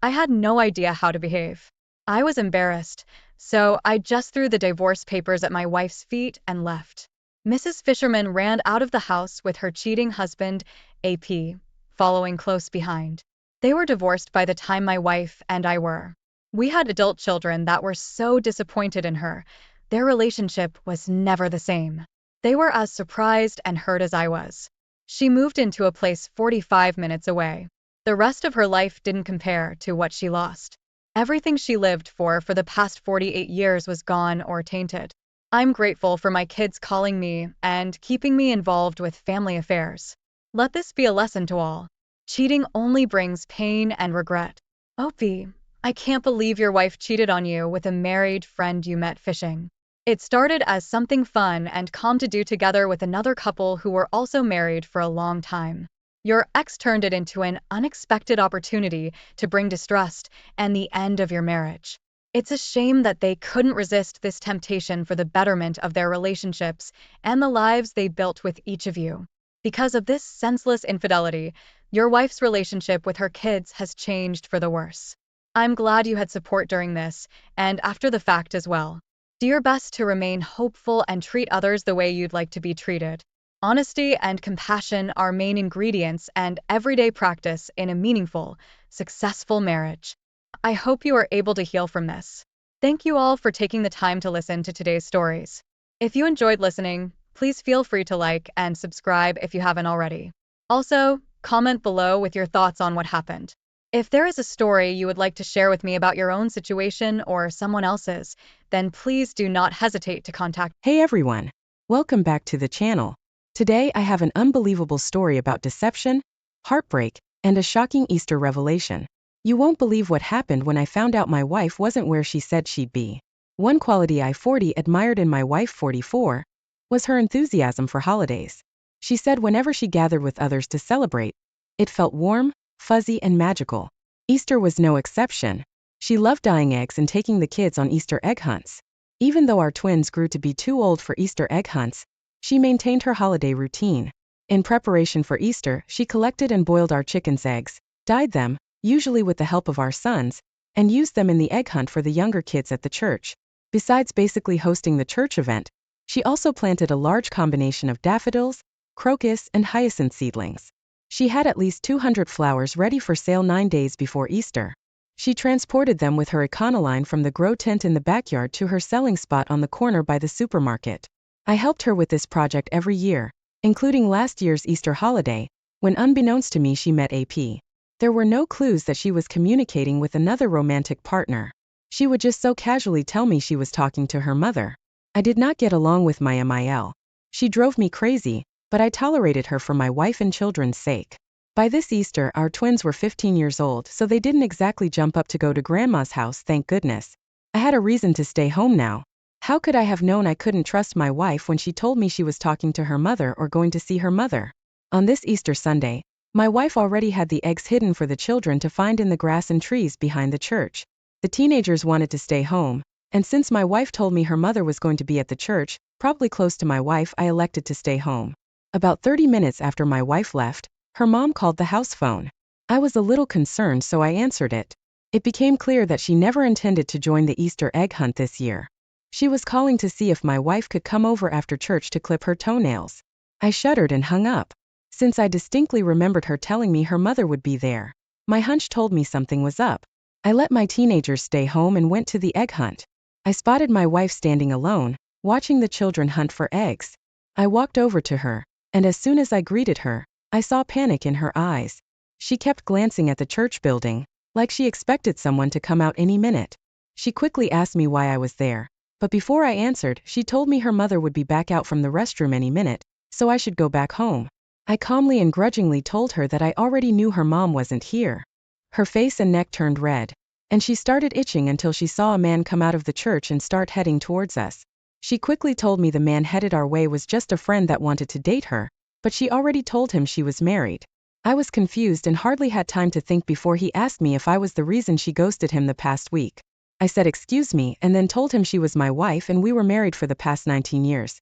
I had no idea how to behave. I was embarrassed, so I just threw the divorce papers at my wife's feet and left. Mrs. Fisherman ran out of the house with her cheating husband, AP, following close behind. They were divorced by the time my wife and I were. We had adult children that were so disappointed in her. Their relationship was never the same. They were as surprised and hurt as I was. She moved into a place 45 minutes away. The rest of her life didn't compare to what she lost. Everything she lived for the past 48 years was gone or tainted. I'm grateful for my kids calling me and keeping me involved with family affairs. Let this be a lesson to all. Cheating only brings pain and regret. Opie, I can't believe your wife cheated on you with a married friend you met fishing. It started as something fun and calm to do together with another couple who were also married for a long time. Your ex turned it into an unexpected opportunity to bring distrust and the end of your marriage. It's a shame that they couldn't resist this temptation for the betterment of their relationships and the lives they built with each of you. Because of this senseless infidelity, your wife's relationship with her kids has changed for the worse. I'm glad you had support during this and after the fact as well. Do your best to remain hopeful and treat others the way you'd like to be treated. Honesty and compassion are main ingredients and everyday practice in a meaningful, successful marriage. I hope you are able to heal from this. Thank you all for taking the time to listen to today's stories. If you enjoyed listening, please feel free to like and subscribe if you haven't already. Also, comment below with your thoughts on what happened. If there is a story you would like to share with me about your own situation or someone else's, then please do not hesitate to contact. Hey everyone! Welcome back to the channel. Today I have an unbelievable story about deception, heartbreak, and a shocking Easter revelation. You won't believe what happened when I found out my wife wasn't where she said she'd be. One quality I 40 admired in my wife 44 was her enthusiasm for holidays. She said whenever she gathered with others to celebrate, it felt warm, fuzzy, and magical. Easter was no exception. She loved dyeing eggs and taking the kids on Easter egg hunts. Even though our twins grew to be too old for Easter egg hunts, she maintained her holiday routine. In preparation for Easter, she collected and boiled our chickens' eggs, dyed them, usually with the help of our sons, and used them in the egg hunt for the younger kids at the church. Besides basically hosting the church event, she also planted a large combination of daffodils, crocus, and hyacinth seedlings. She had at least 200 flowers ready for sale 9 days before Easter. She transported them with her Econoline from the grow tent in the backyard to her selling spot on the corner by the supermarket. I helped her with this project every year, including last year's Easter holiday, when unbeknownst to me she met AP. There were no clues that she was communicating with another romantic partner. She would just so casually tell me she was talking to her mother. I did not get along with my MIL. She drove me crazy, but I tolerated her for my wife and children's sake. By this Easter, our twins were 15 years old, so they didn't exactly jump up to go to Grandma's house, thank goodness. I had a reason to stay home now. How could I have known I couldn't trust my wife when she told me she was talking to her mother or going to see her mother? On this Easter Sunday, my wife already had the eggs hidden for the children to find in the grass and trees behind the church. The teenagers wanted to stay home, and since my wife told me her mother was going to be at the church, probably close to my wife, I elected to stay home. About 30 minutes after my wife left, her mom called the house phone. I was a little concerned, so I answered it. It became clear that she never intended to join the Easter egg hunt this year. She was calling to see if my wife could come over after church to clip her toenails. I shuddered and hung up. since I distinctly remembered her telling me her mother would be there. My hunch told me something was up. I let my teenagers stay home and went to the egg hunt. I spotted my wife standing alone, watching the children hunt for eggs. I walked over to her, and as soon as I greeted her, I saw panic in her eyes. She kept glancing at the church building, like she expected someone to come out any minute. She quickly asked me why I was there, but before I answered, she told me her mother would be back out from the restroom any minute, so I should go back home. I calmly and grudgingly told her that I already knew her mom wasn't here. Her face and neck turned red, and she started itching until she saw a man come out of the church and start heading towards us. She quickly told me the man headed our way was just a friend that wanted to date her, but she already told him she was married. I was confused and hardly had time to think before he asked me if I was the reason she ghosted him the past week. I said excuse me and then told him she was my wife and we were married for the past 19 years.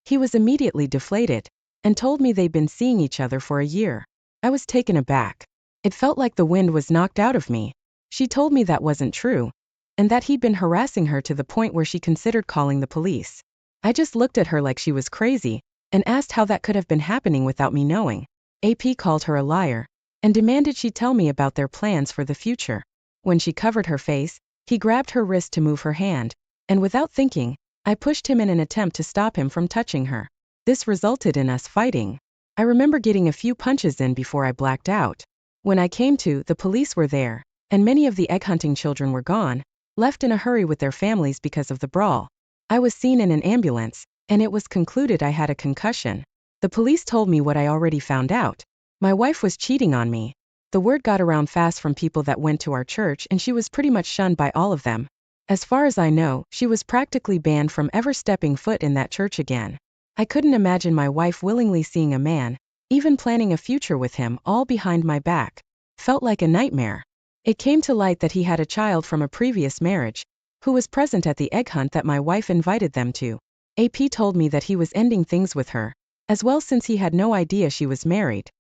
He was immediately deflated and told me they'd been seeing each other for a year. I was taken aback. It felt like the wind was knocked out of me. She told me that wasn't true, and that he'd been harassing her to the point where she considered calling the police. I just looked at her like she was crazy, and asked how that could have been happening without me knowing. AP called her a liar, and demanded she tell me about their plans for the future. When she covered her face, he grabbed her wrist to move her hand, and without thinking, I pushed him in an attempt to stop him from touching her. This resulted in us fighting. I remember getting a few punches in before I blacked out. When I came to, the police were there, and many of the egg hunting children were gone, left in a hurry with their families because of the brawl. I was seen in an ambulance, and it was concluded I had a concussion. The police told me what I already found out. My wife was cheating on me. The word got around fast from people that went to our church and she was pretty much shunned by all of them. As far as I know, she was practically banned from ever stepping foot in that church again. I couldn't imagine my wife willingly seeing a man, even planning a future with him, all behind my back. Felt like a nightmare. It came to light that he had a child from a previous marriage, who was present at the egg hunt that my wife invited them to. AP told me that he was ending things with her, as well since he had no idea she was married.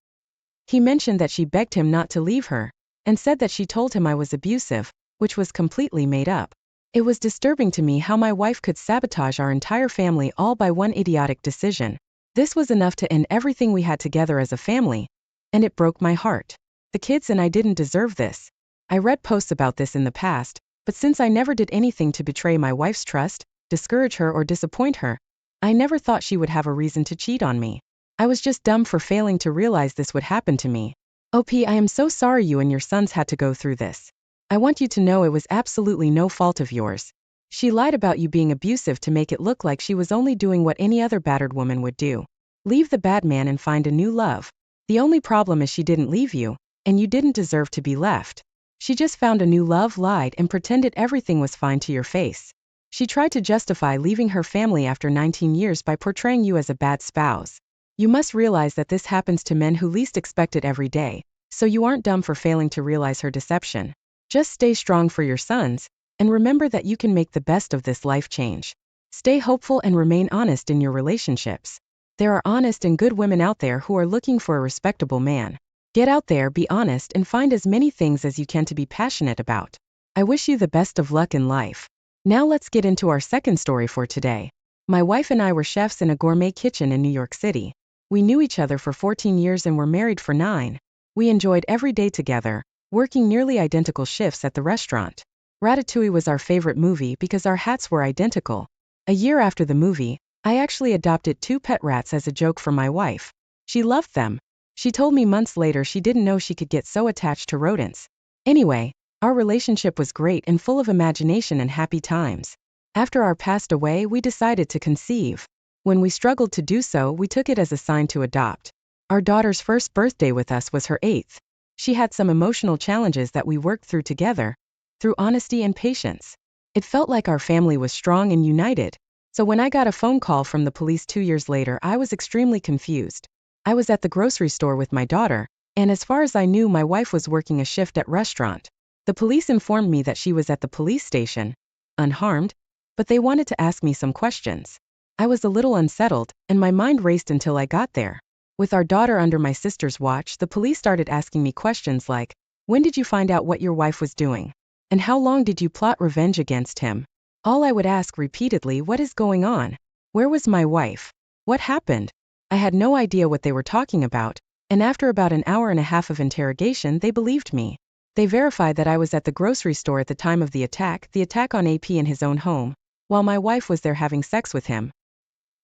He mentioned that she begged him not to leave her, and said that she told him I was abusive, which was completely made up. It was disturbing to me how my wife could sabotage our entire family all by one idiotic decision. This was enough to end everything we had together as a family, and it broke my heart. The kids and I didn't deserve this. I read posts about this in the past, but since I never did anything to betray my wife's trust, discourage her or disappoint her, I never thought she would have a reason to cheat on me. I was just dumb for failing to realize this would happen to me. OP, I am so sorry you and your sons had to go through this. I want you to know it was absolutely no fault of yours. She lied about you being abusive to make it look like she was only doing what any other battered woman would do. Leave the bad man and find a new love. The only problem is she didn't leave you, and you didn't deserve to be left. She just found a new love, lied, and pretended everything was fine to your face. She tried to justify leaving her family after 19 years by portraying you as a bad spouse. You must realize that this happens to men who least expect it every day, so you aren't dumb for failing to realize her deception. Just stay strong for your sons, and remember that you can make the best of this life change. Stay hopeful and remain honest in your relationships. There are honest and good women out there who are looking for a respectable man. Get out there, be honest, and find as many things as you can to be passionate about. I wish you the best of luck in life. Now let's get into our second story for today. My wife and I were chefs in a gourmet kitchen in New York City. We knew each other for 14 years and were married for 9. We enjoyed every day together, working nearly identical shifts at the restaurant. Ratatouille was our favorite movie because our hats were identical. A year after the movie, I actually adopted 2 pet rats as a joke for my wife. She loved them. She told me months later she didn't know she could get so attached to rodents. Anyway, our relationship was great and full of imagination and happy times. After our passed away, we decided to conceive. When we struggled to do so, we took it as a sign to adopt. Our daughter's first birthday with us was her 8th. She had some emotional challenges that we worked through together, through honesty and patience. It felt like our family was strong and united. So when I got a phone call from the police 2 years later, I was extremely confused. I was at the grocery store with my daughter, and as far as I knew, my wife was working a shift at restaurant. The police informed me that she was at the police station, unharmed, but they wanted to ask me some questions. I was a little unsettled, and my mind raced until I got there. With our daughter under my sister's watch, the police started asking me questions like, when did you find out what your wife was doing? And how long did you plot revenge against him? All I would ask repeatedly, what is going on? Where was my wife? What happened? I had no idea what they were talking about, and after about an hour and a half of interrogation, they believed me. They verified that I was at the grocery store at the time of the attack on AP in his own home, while my wife was there having sex with him.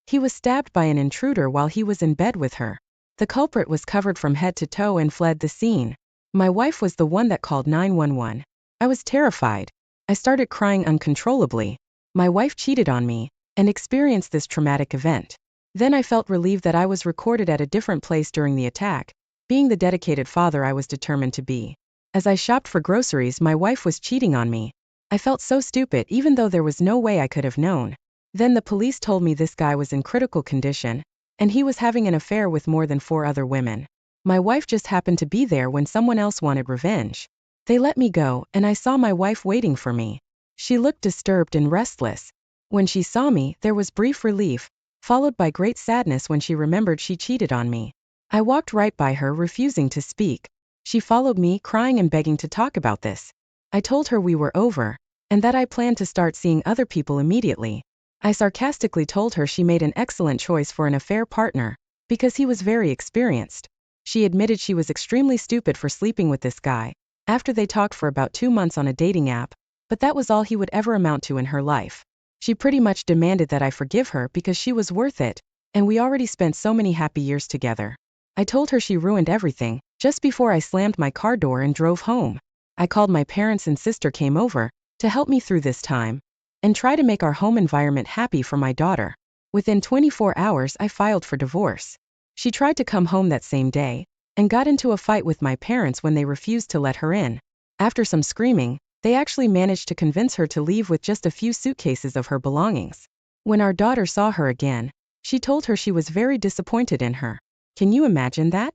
He was stabbed by an intruder while he was in bed with her. The culprit was covered from head to toe and fled the scene. My wife was the one that called 911. I was terrified. I started crying uncontrollably. My wife cheated on me and experienced this traumatic event. Then I felt relieved that I was recorded at a different place during the attack, being the dedicated father I was determined to be. As I shopped for groceries, my wife was cheating on me. I felt so stupid even though there was no way I could have known. Then the police told me this guy was in critical condition, and he was having an affair with more than 4 other women. My wife just happened to be there when someone else wanted revenge. They let me go, and I saw my wife waiting for me. She looked disturbed and restless. When she saw me, there was brief relief, followed by great sadness when she remembered she cheated on me. I walked right by her, refusing to speak. She followed me, crying and begging to talk about this. I told her we were over, and that I planned to start seeing other people immediately. I sarcastically told her she made an excellent choice for an affair partner, because he was very experienced. She admitted she was extremely stupid for sleeping with this guy, after they talked for about 2 months on a dating app, but that was all he would ever amount to in her life. She pretty much demanded that I forgive her because she was worth it, and we already spent so many happy years together. I told her she ruined everything, just before I slammed my car door and drove home. I called my parents and sister came over to help me through this time and try to make our home environment happy for my daughter. Within 24 hours, I filed for divorce. She tried to come home that same day and got into a fight with my parents when they refused to let her in. After some screaming, they actually managed to convince her to leave with just a few suitcases of her belongings. When our daughter saw her again, she told her she was very disappointed in her. Can you imagine that?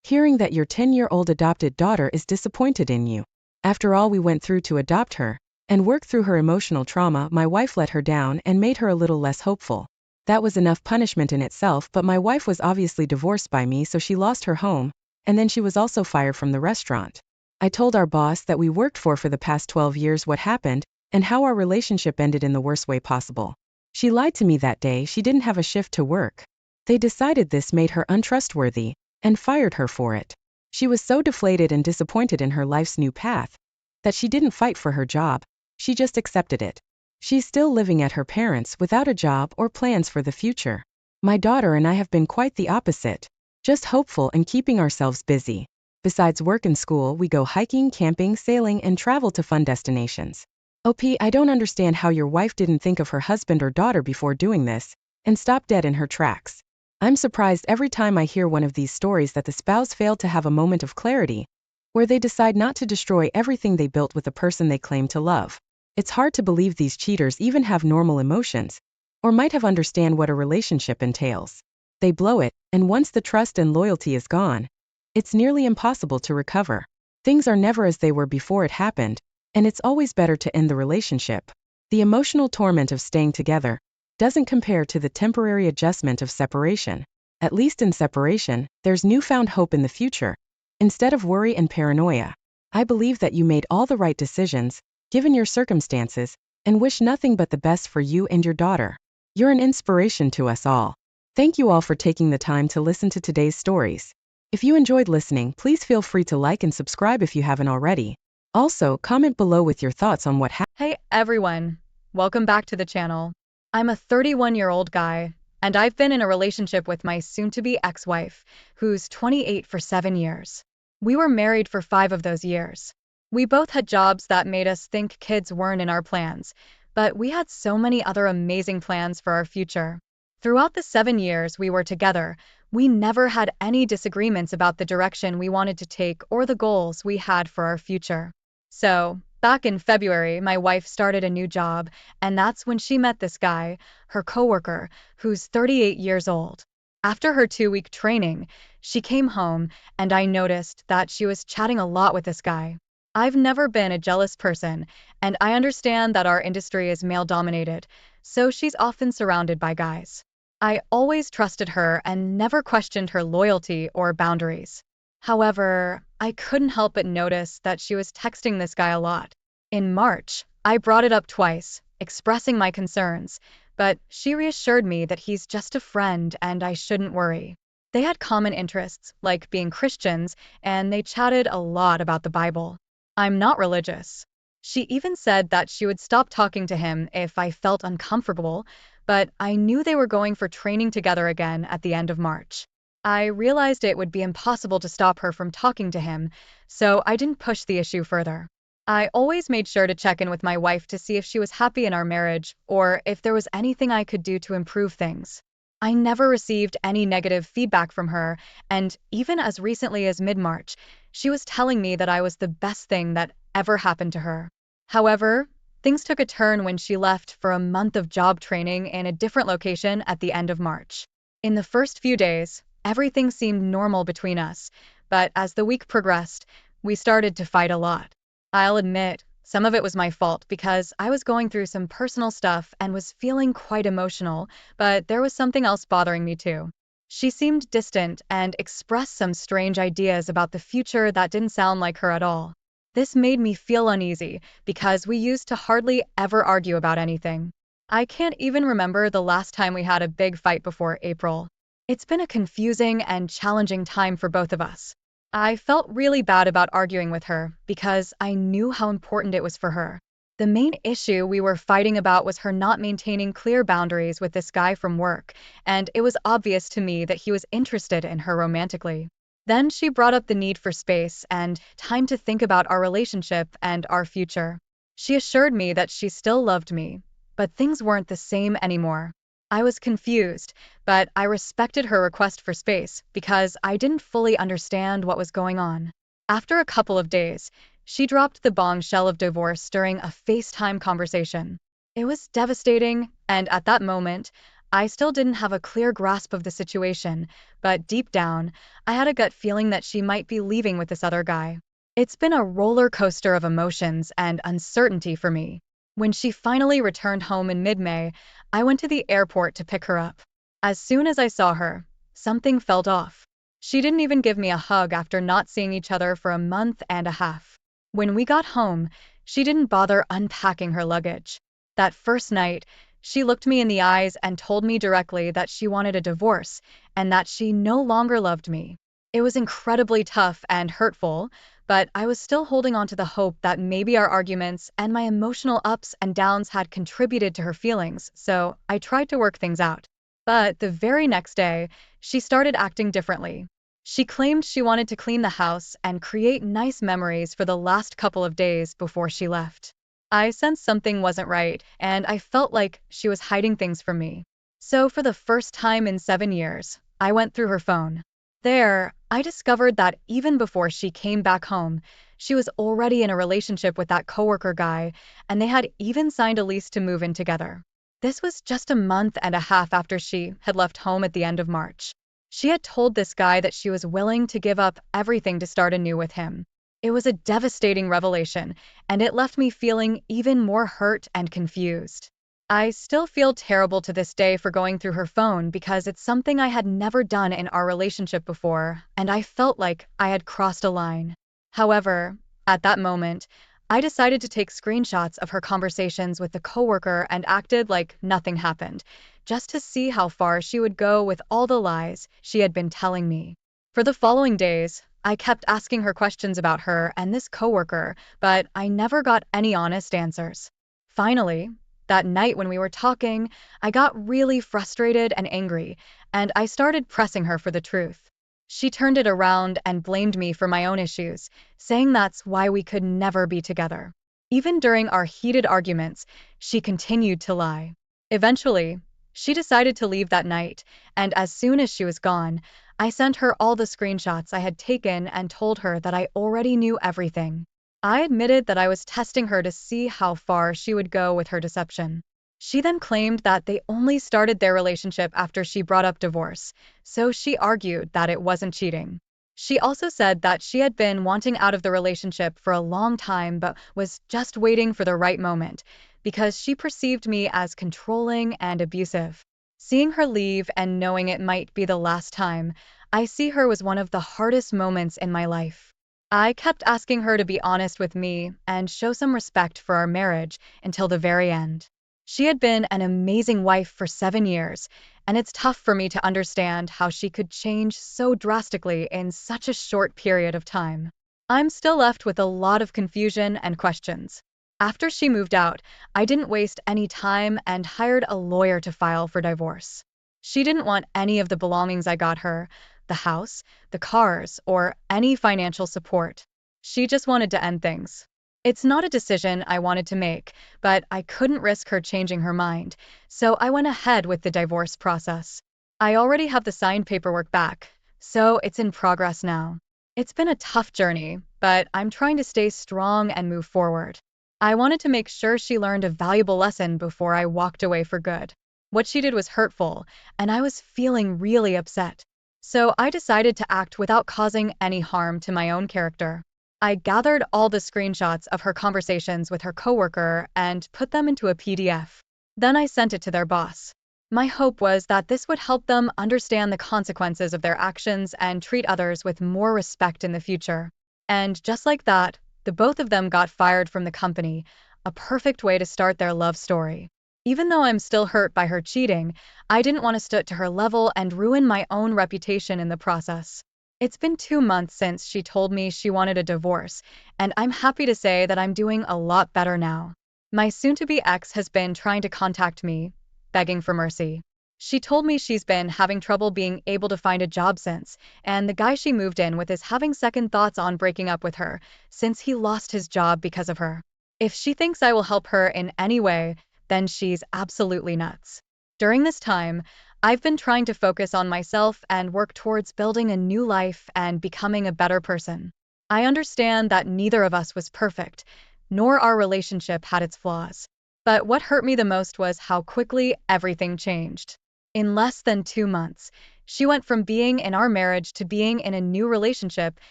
Hearing that your 10-year-old adopted daughter is disappointed in you. After all we went through to adopt her and work through her emotional trauma, my wife let her down and made her a little less hopeful. That was enough punishment in itself, but my wife was obviously divorced by me, so she lost her home, and then she was also fired from the restaurant. I told our boss that we worked for the past 12 years what happened, and how our relationship ended in the worst way possible. She lied to me that day. She didn't have a shift to work. They decided this made her untrustworthy, and fired her for it. She was so deflated and disappointed in her life's new path, that she didn't fight for her job, she just accepted it. She's still living at her parents' without a job or plans for the future. My daughter and I have been quite the opposite, just hopeful and keeping ourselves busy. Besides work and school, we go hiking, camping, sailing, and travel to fun destinations. OP, I don't understand how your wife didn't think of her husband or daughter before doing this, and stop dead in her tracks. I'm surprised every time I hear one of these stories that the spouse failed to have a moment of clarity, where they decide not to destroy everything they built with the person they claim to love. It's hard to believe these cheaters even have normal emotions, or might have understand what a relationship entails. They blow it, and once the trust and loyalty is gone, it's nearly impossible to recover. Things are never as they were before it happened, and it's always better to end the relationship. The emotional torment of staying together doesn't compare to the temporary adjustment of separation. At least in separation, there's newfound hope in the future, instead of worry and paranoia. I believe that you made all the right decisions, given your circumstances, and wish nothing but the best for you and your daughter. You're an inspiration to us all. Thank you all for taking the time to listen to today's stories. If you enjoyed listening, please feel free to like and subscribe if you haven't already. Also, comment below with your thoughts on what happened. Hey everyone, welcome back to the channel. I'm a 31-year-old guy, and I've been in a relationship with my soon-to-be ex-wife, who's 28 for 7 years. We were married for 5 of those years. We both had jobs that made us think kids weren't in our plans, but we had so many other amazing plans for our future. Throughout the 7 years we were together, we never had any disagreements about the direction we wanted to take or the goals we had for our future. So, back in February, my wife started a new job, and that's when she met this guy, her coworker, who's 38 years old. After her 2-week training, she came home, and I noticed that she was chatting a lot with this guy. I've never been a jealous person, and I understand that our industry is male-dominated, so she's often surrounded by guys. I always trusted her and never questioned her loyalty or boundaries. However, I couldn't help but notice that she was texting this guy a lot. In March, I brought it up twice, expressing my concerns, but she reassured me that he's just a friend and I shouldn't worry. They had common interests, like being Christians, and they chatted a lot about the Bible. I'm not religious. She even said that she would stop talking to him if I felt uncomfortable, but I knew they were going for training together again at the end of March. I realized it would be impossible to stop her from talking to him, so I didn't push the issue further. I always made sure to check in with my wife to see if she was happy in our marriage or if there was anything I could do to improve things. I never received any negative feedback from her, and even as recently as mid-March, she was telling me that I was the best thing that ever happened to her. However, things took a turn when she left for a month of job training in a different location at the end of March. In the first few days, everything seemed normal between us, but as the week progressed, we started to fight a lot. I'll admit, some of it was my fault because I was going through some personal stuff and was feeling quite emotional, but there was something else bothering me too. She seemed distant and expressed some strange ideas about the future that didn't sound like her at all. This made me feel uneasy because we used to hardly ever argue about anything. I can't even remember the last time we had a big fight before April. It's been a confusing and challenging time for both of us. I felt really bad about arguing with her because I knew how important it was for her. The main issue we were fighting about was her not maintaining clear boundaries with this guy from work, and it was obvious to me that he was interested in her romantically. Then she brought up the need for space and time to think about our relationship and our future. She assured me that she still loved me, but things weren't the same anymore. I was confused, but I respected her request for space because I didn't fully understand what was going on. After a couple of days, she dropped the bombshell of divorce during a FaceTime conversation. It was devastating, and at that moment, I still didn't have a clear grasp of the situation, but deep down, I had a gut feeling that she might be leaving with this other guy. It's been a roller coaster of emotions and uncertainty for me. When she finally returned home in mid-May, I went to the airport to pick her up. As soon as I saw her, something felt off. She didn't even give me a hug after not seeing each other for a month and a half. When we got home, she didn't bother unpacking her luggage. That first night, she looked me in the eyes and told me directly that she wanted a divorce and that she no longer loved me. It was incredibly tough and hurtful, but I was still holding on to the hope that maybe our arguments and my emotional ups and downs had contributed to her feelings, so I tried to work things out. But the very next day, she started acting differently. She claimed she wanted to clean the house and create nice memories for the last couple of days before she left. I sensed something wasn't right, and I felt like she was hiding things from me. So for the first time in 7 years, I went through her phone. There, I discovered that even before she came back home, she was already in a relationship with that coworker guy, and they had even signed a lease to move in together. This was just a month and a half after she had left home at the end of March. She had told this guy that she was willing to give up everything to start anew with him. It was a devastating revelation, and it left me feeling even more hurt and confused. I still feel terrible to this day for going through her phone because it's something I had never done in our relationship before, and I felt like I had crossed a line. However, at that moment, I decided to take screenshots of her conversations with the coworker and acted like nothing happened, just to see how far she would go with all the lies she had been telling me. For the following days, I kept asking her questions about her and this coworker, but I never got any honest answers. Finally, that night when we were talking, I got really frustrated and angry, and I started pressing her for the truth. She turned it around and blamed me for my own issues, saying that's why we could never be together. Even during our heated arguments, she continued to lie. Eventually, she decided to leave that night, and as soon as she was gone, I sent her all the screenshots I had taken and told her that I already knew everything. I admitted that I was testing her to see how far she would go with her deception. She then claimed that they only started their relationship after she brought up divorce, so she argued that it wasn't cheating. She also said that she had been wanting out of the relationship for a long time but was just waiting for the right moment, because she perceived me as controlling and abusive. Seeing her leave and knowing it might be the last time, I see her was one of the hardest moments in my life. I kept asking her to be honest with me and show some respect for our marriage until the very end. She had been an amazing wife for 7 years, and it's tough for me to understand how she could change so drastically in such a short period of time. I'm still left with a lot of confusion and questions. After she moved out, I didn't waste any time and hired a lawyer to file for divorce. She didn't want any of the belongings I got her, the house, the cars, or any financial support. She just wanted to end things. It's not a decision I wanted to make, but I couldn't risk her changing her mind, so I went ahead with the divorce process. I already have the signed paperwork back, so it's in progress now. It's been a tough journey, but I'm trying to stay strong and move forward. I wanted to make sure she learned a valuable lesson before I walked away for good. What she did was hurtful, and I was feeling really upset. So I decided to act without causing any harm to my own character. I gathered all the screenshots of her conversations with her coworker and put them into a PDF. Then I sent it to their boss. My hope was that this would help them understand the consequences of their actions and treat others with more respect in the future. And just like that, the both of them got fired from the company, a perfect way to start their love story. Even though I'm still hurt by her cheating, I didn't want to stoop to her level and ruin my own reputation in the process. It's been 2 months since she told me she wanted a divorce, and I'm happy to say that I'm doing a lot better now. My soon-to-be ex has been trying to contact me, begging for mercy. She told me she's been having trouble being able to find a job since, and the guy she moved in with is having second thoughts on breaking up with her, since he lost his job because of her. If she thinks I will help her in any way, then she's absolutely nuts. During this time, I've been trying to focus on myself and work towards building a new life and becoming a better person. I understand that neither of us was perfect, nor our relationship had its flaws. But what hurt me the most was how quickly everything changed. In less than 2 months, she went from being in our marriage to being in a new relationship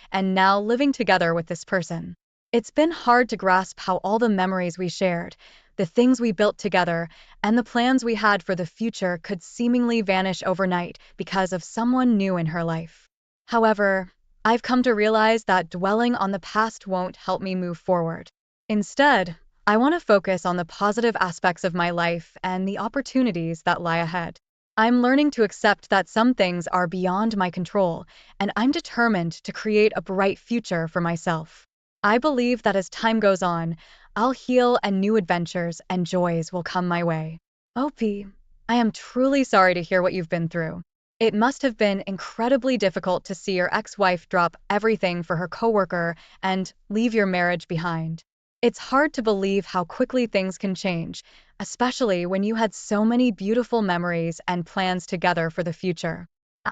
and now living together with this person. It's been hard to grasp how all the memories we shared, the things we built together, and the plans we had for the future could seemingly vanish overnight because of someone new in her life. However, I've come to realize that dwelling on the past won't help me move forward. Instead, I want to focus on the positive aspects of my life and the opportunities that lie ahead. I'm learning to accept that some things are beyond my control, and I'm determined to create a bright future for myself. I believe that as time goes on, I'll heal and new adventures and joys will come my way. Opie, I am truly sorry to hear what you've been through. It must have been incredibly difficult to see your ex-wife drop everything for her coworker and leave your marriage behind. It's hard to believe how quickly things can change, especially when you had so many beautiful memories and plans together for the future.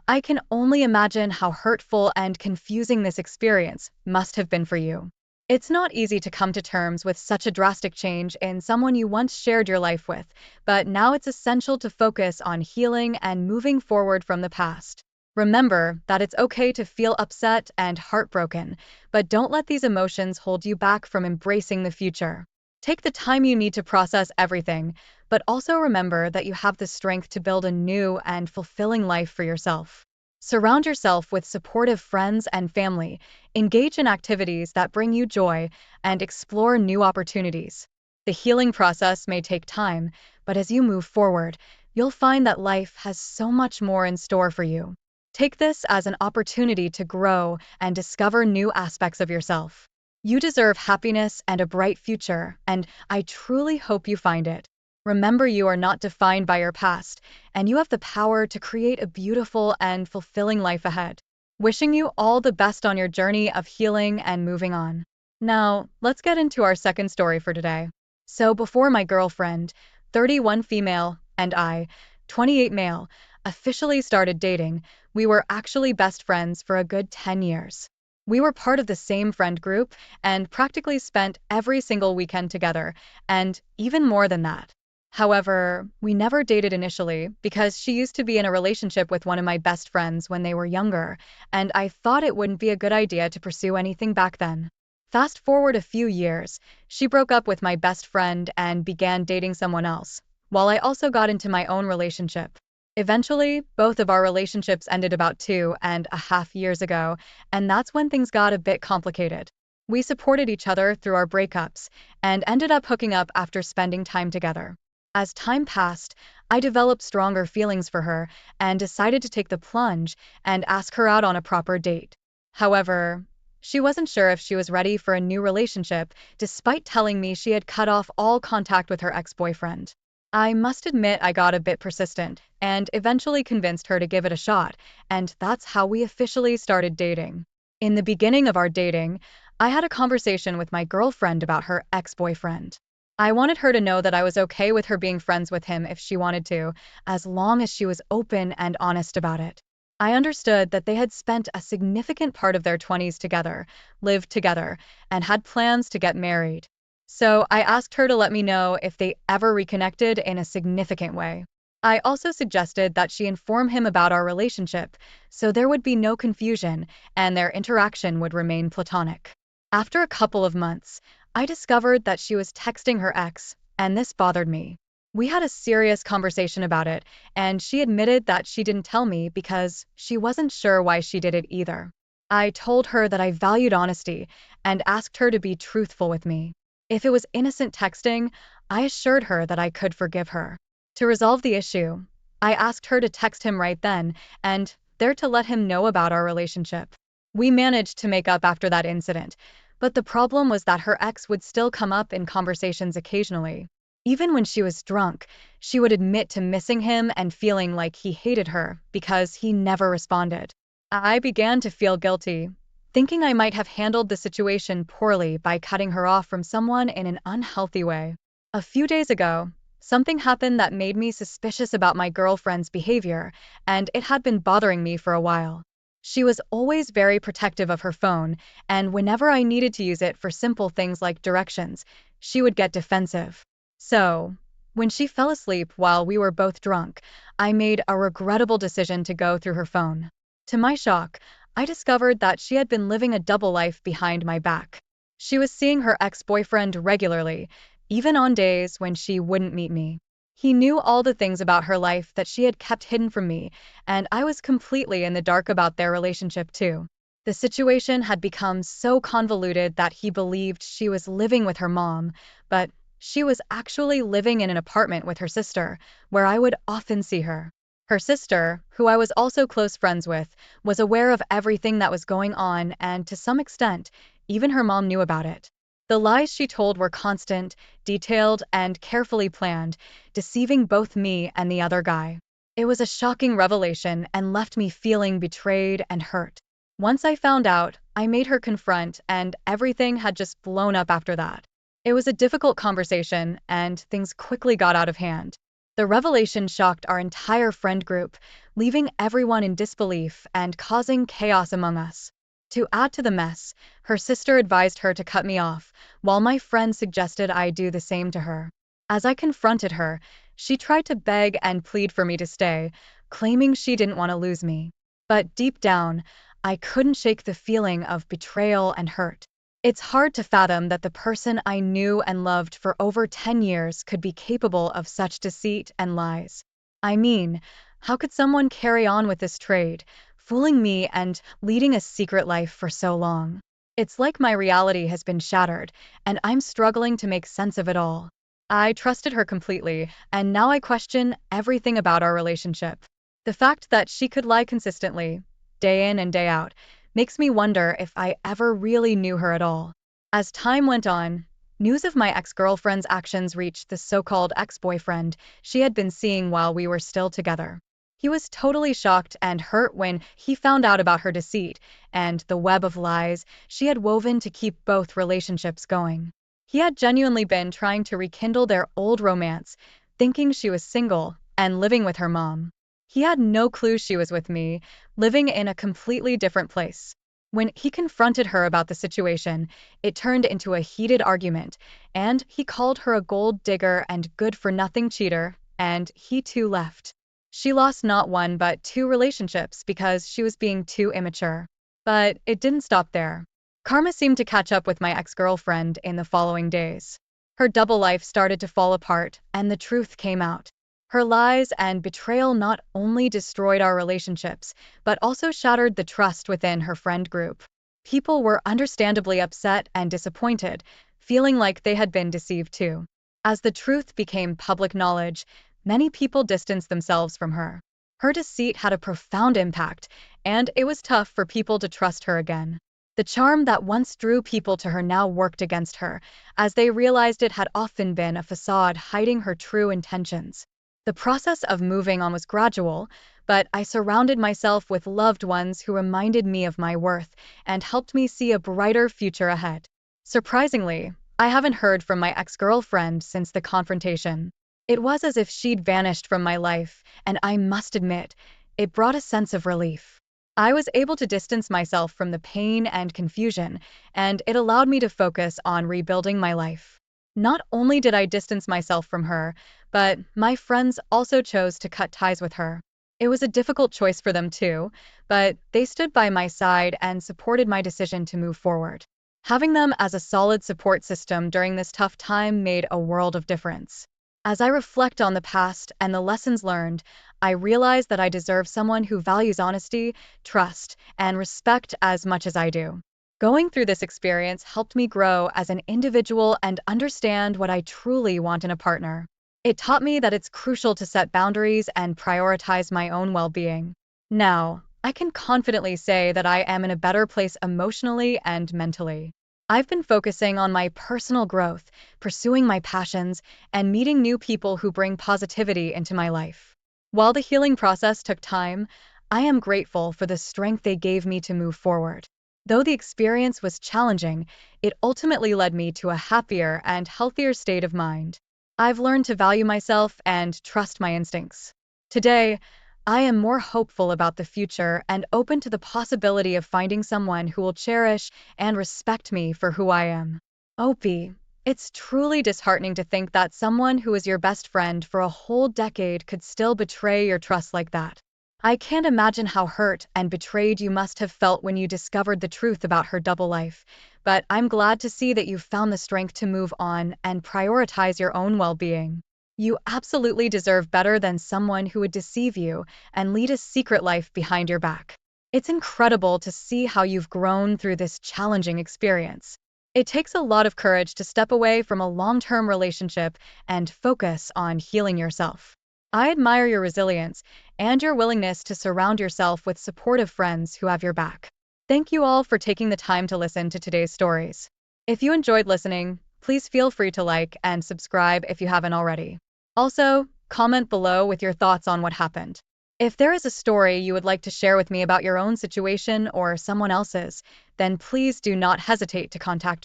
I can only imagine how hurtful and confusing this experience must have been for you. It's not easy to come to terms with such a drastic change in someone you once shared your life with, but now it's essential to focus on healing and moving forward from the past. Remember that it's okay to feel upset and heartbroken, but don't let these emotions hold you back from embracing the future. Take the time you need to process everything, but also remember that you have the strength to build a new and fulfilling life for yourself. Surround yourself with supportive friends and family, engage in activities that bring you joy, and explore new opportunities. The healing process may take time, but as you move forward, you'll find that life has so much more in store for you. Take this as an opportunity to grow and discover new aspects of yourself. You deserve happiness and a bright future, and I truly hope you find it. Remember, you are not defined by your past, and you have the power to create a beautiful and fulfilling life ahead. Wishing you all the best on your journey of healing and moving on. Now, let's get into our second story for today. So before my girlfriend, 31 female, and I, 28 male, officially started dating, we were actually best friends for a good 10 years. We were part of the same friend group and practically spent every single weekend together, and even more than that. However, we never dated initially because she used to be in a relationship with one of my best friends when they were younger, and I thought it wouldn't be a good idea to pursue anything back then. Fast forward a few years, she broke up with my best friend and began dating someone else, while I also got into my own relationship. Eventually, both of our relationships ended about 2.5 years ago, and that's when things got a bit complicated. We supported each other through our breakups and ended up hooking up after spending time together. As time passed, I developed stronger feelings for her and decided to take the plunge and ask her out on a proper date. However, she wasn't sure if she was ready for a new relationship, despite telling me she had cut off all contact with her ex-boyfriend. I must admit I got a bit persistent and eventually convinced her to give it a shot, and that's how we officially started dating. In the beginning of our dating, I had a conversation with my girlfriend about her ex-boyfriend. I wanted her to know that I was okay with her being friends with him if she wanted to, as long as she was open and honest about it. I understood that they had spent a significant part of their 20s together, lived together, and had plans to get married. So I asked her to let me know if they ever reconnected in a significant way. I also suggested that she inform him about our relationship, so there would be no confusion and their interaction would remain platonic. After a couple of months, I discovered that she was texting her ex, and this bothered me. We had a serious conversation about it, and she admitted that she didn't tell me because she wasn't sure why she did it either. I told her that I valued honesty and asked her to be truthful with me. If it was innocent texting, I assured her that I could forgive her. To resolve the issue, I asked her to text him right then and there to let him know about our relationship. We managed to make up after that incident, but the problem was that her ex would still come up in conversations occasionally. Even when she was drunk, she would admit to missing him and feeling like he hated her because he never responded. I began to feel guilty, thinking I might have handled the situation poorly by cutting her off from someone in an unhealthy way. A few days ago, something happened that made me suspicious about my girlfriend's behavior, and it had been bothering me for a while. She was always very protective of her phone, and whenever I needed to use it for simple things like directions, she would get defensive. So, when she fell asleep while we were both drunk, I made a regrettable decision to go through her phone. To my shock, I discovered that she had been living a double life behind my back. She was seeing her ex-boyfriend regularly, even on days when she wouldn't meet me. He knew all the things about her life that she had kept hidden from me, and I was completely in the dark about their relationship too. The situation had become so convoluted that he believed she was living with her mom, but she was actually living in an apartment with her sister, where I would often see her. Her sister, who I was also close friends with, was aware of everything that was going on and, to some extent, even her mom knew about it. The lies she told were constant, detailed, and carefully planned, deceiving both me and the other guy. It was a shocking revelation and left me feeling betrayed and hurt. Once I found out, I made her confront, and everything had just blown up after that. It was a difficult conversation, and things quickly got out of hand. The revelation shocked our entire friend group, leaving everyone in disbelief and causing chaos among us. To add to the mess, her sister advised her to cut me off, while my friend suggested I do the same to her. As I confronted her, she tried to beg and plead for me to stay, claiming she didn't want to lose me. But deep down, I couldn't shake the feeling of betrayal and hurt. It's hard to fathom that the person I knew and loved for over 10 years could be capable of such deceit and lies. I mean, how could someone carry on with this trade, fooling me and leading a secret life for so long? It's like my reality has been shattered, and I'm struggling to make sense of it all. I trusted her completely, and now I question everything about our relationship. The fact that she could lie consistently, day in and day out, makes me wonder if I ever really knew her at all. As time went on, news of my ex-girlfriend's actions reached the so-called ex-boyfriend she had been seeing while we were still together. He was totally shocked and hurt when he found out about her deceit and the web of lies she had woven to keep both relationships going. He had genuinely been trying to rekindle their old romance, thinking she was single and living with her mom. He had no clue she was with me, living in a completely different place. When he confronted her about the situation, it turned into a heated argument, and he called her a gold digger and good-for-nothing cheater, and he too left. She lost not one but two relationships because she was being too immature. But it didn't stop there. Karma seemed to catch up with my ex-girlfriend in the following days. Her double life started to fall apart, and the truth came out. Her lies and betrayal not only destroyed our relationships, but also shattered the trust within her friend group. People were understandably upset and disappointed, feeling like they had been deceived too. As the truth became public knowledge, many people distanced themselves from her. Her deceit had a profound impact, and it was tough for people to trust her again. The charm that once drew people to her now worked against her, as they realized it had often been a facade hiding her true intentions. The process of moving on was gradual, but I surrounded myself with loved ones who reminded me of my worth and helped me see a brighter future ahead. Surprisingly, I haven't heard from my ex-girlfriend since the confrontation. It was as if she'd vanished from my life, and I must admit, it brought a sense of relief. I was able to distance myself from the pain and confusion, and it allowed me to focus on rebuilding my life. Not only did I distance myself from her, but my friends also chose to cut ties with her. It was a difficult choice for them too, but they stood by my side and supported my decision to move forward. Having them as a solid support system during this tough time made a world of difference. As I reflect on the past and the lessons learned, I realize that I deserve someone who values honesty, trust, and respect as much as I do. Going through this experience helped me grow as an individual and understand what I truly want in a partner. It taught me that it's crucial to set boundaries and prioritize my own well-being. Now, I can confidently say that I am in a better place emotionally and mentally. I've been focusing on my personal growth, pursuing my passions, and meeting new people who bring positivity into my life. While the healing process took time, I am grateful for the strength they gave me to move forward. Though the experience was challenging, it ultimately led me to a happier and healthier state of mind. I've learned to value myself and trust my instincts. Today, I am more hopeful about the future and open to the possibility of finding someone who will cherish and respect me for who I am. Opie, it's truly disheartening to think that someone who was your best friend for a whole decade could still betray your trust like that. I can't imagine how hurt and betrayed you must have felt when you discovered the truth about her double life, but I'm glad to see that you've found the strength to move on and prioritize your own well-being. You absolutely deserve better than someone who would deceive you and lead a secret life behind your back. It's incredible to see how you've grown through this challenging experience. It takes a lot of courage to step away from a long-term relationship and focus on healing yourself. I admire your resilience and your willingness to surround yourself with supportive friends who have your back. Thank you all for taking the time to listen to today's stories. If you enjoyed listening, please feel free to like and subscribe if you haven't already. Also, comment below with your thoughts on what happened. If there is a story you would like to share with me about your own situation or someone else's, then please do not hesitate to contact me.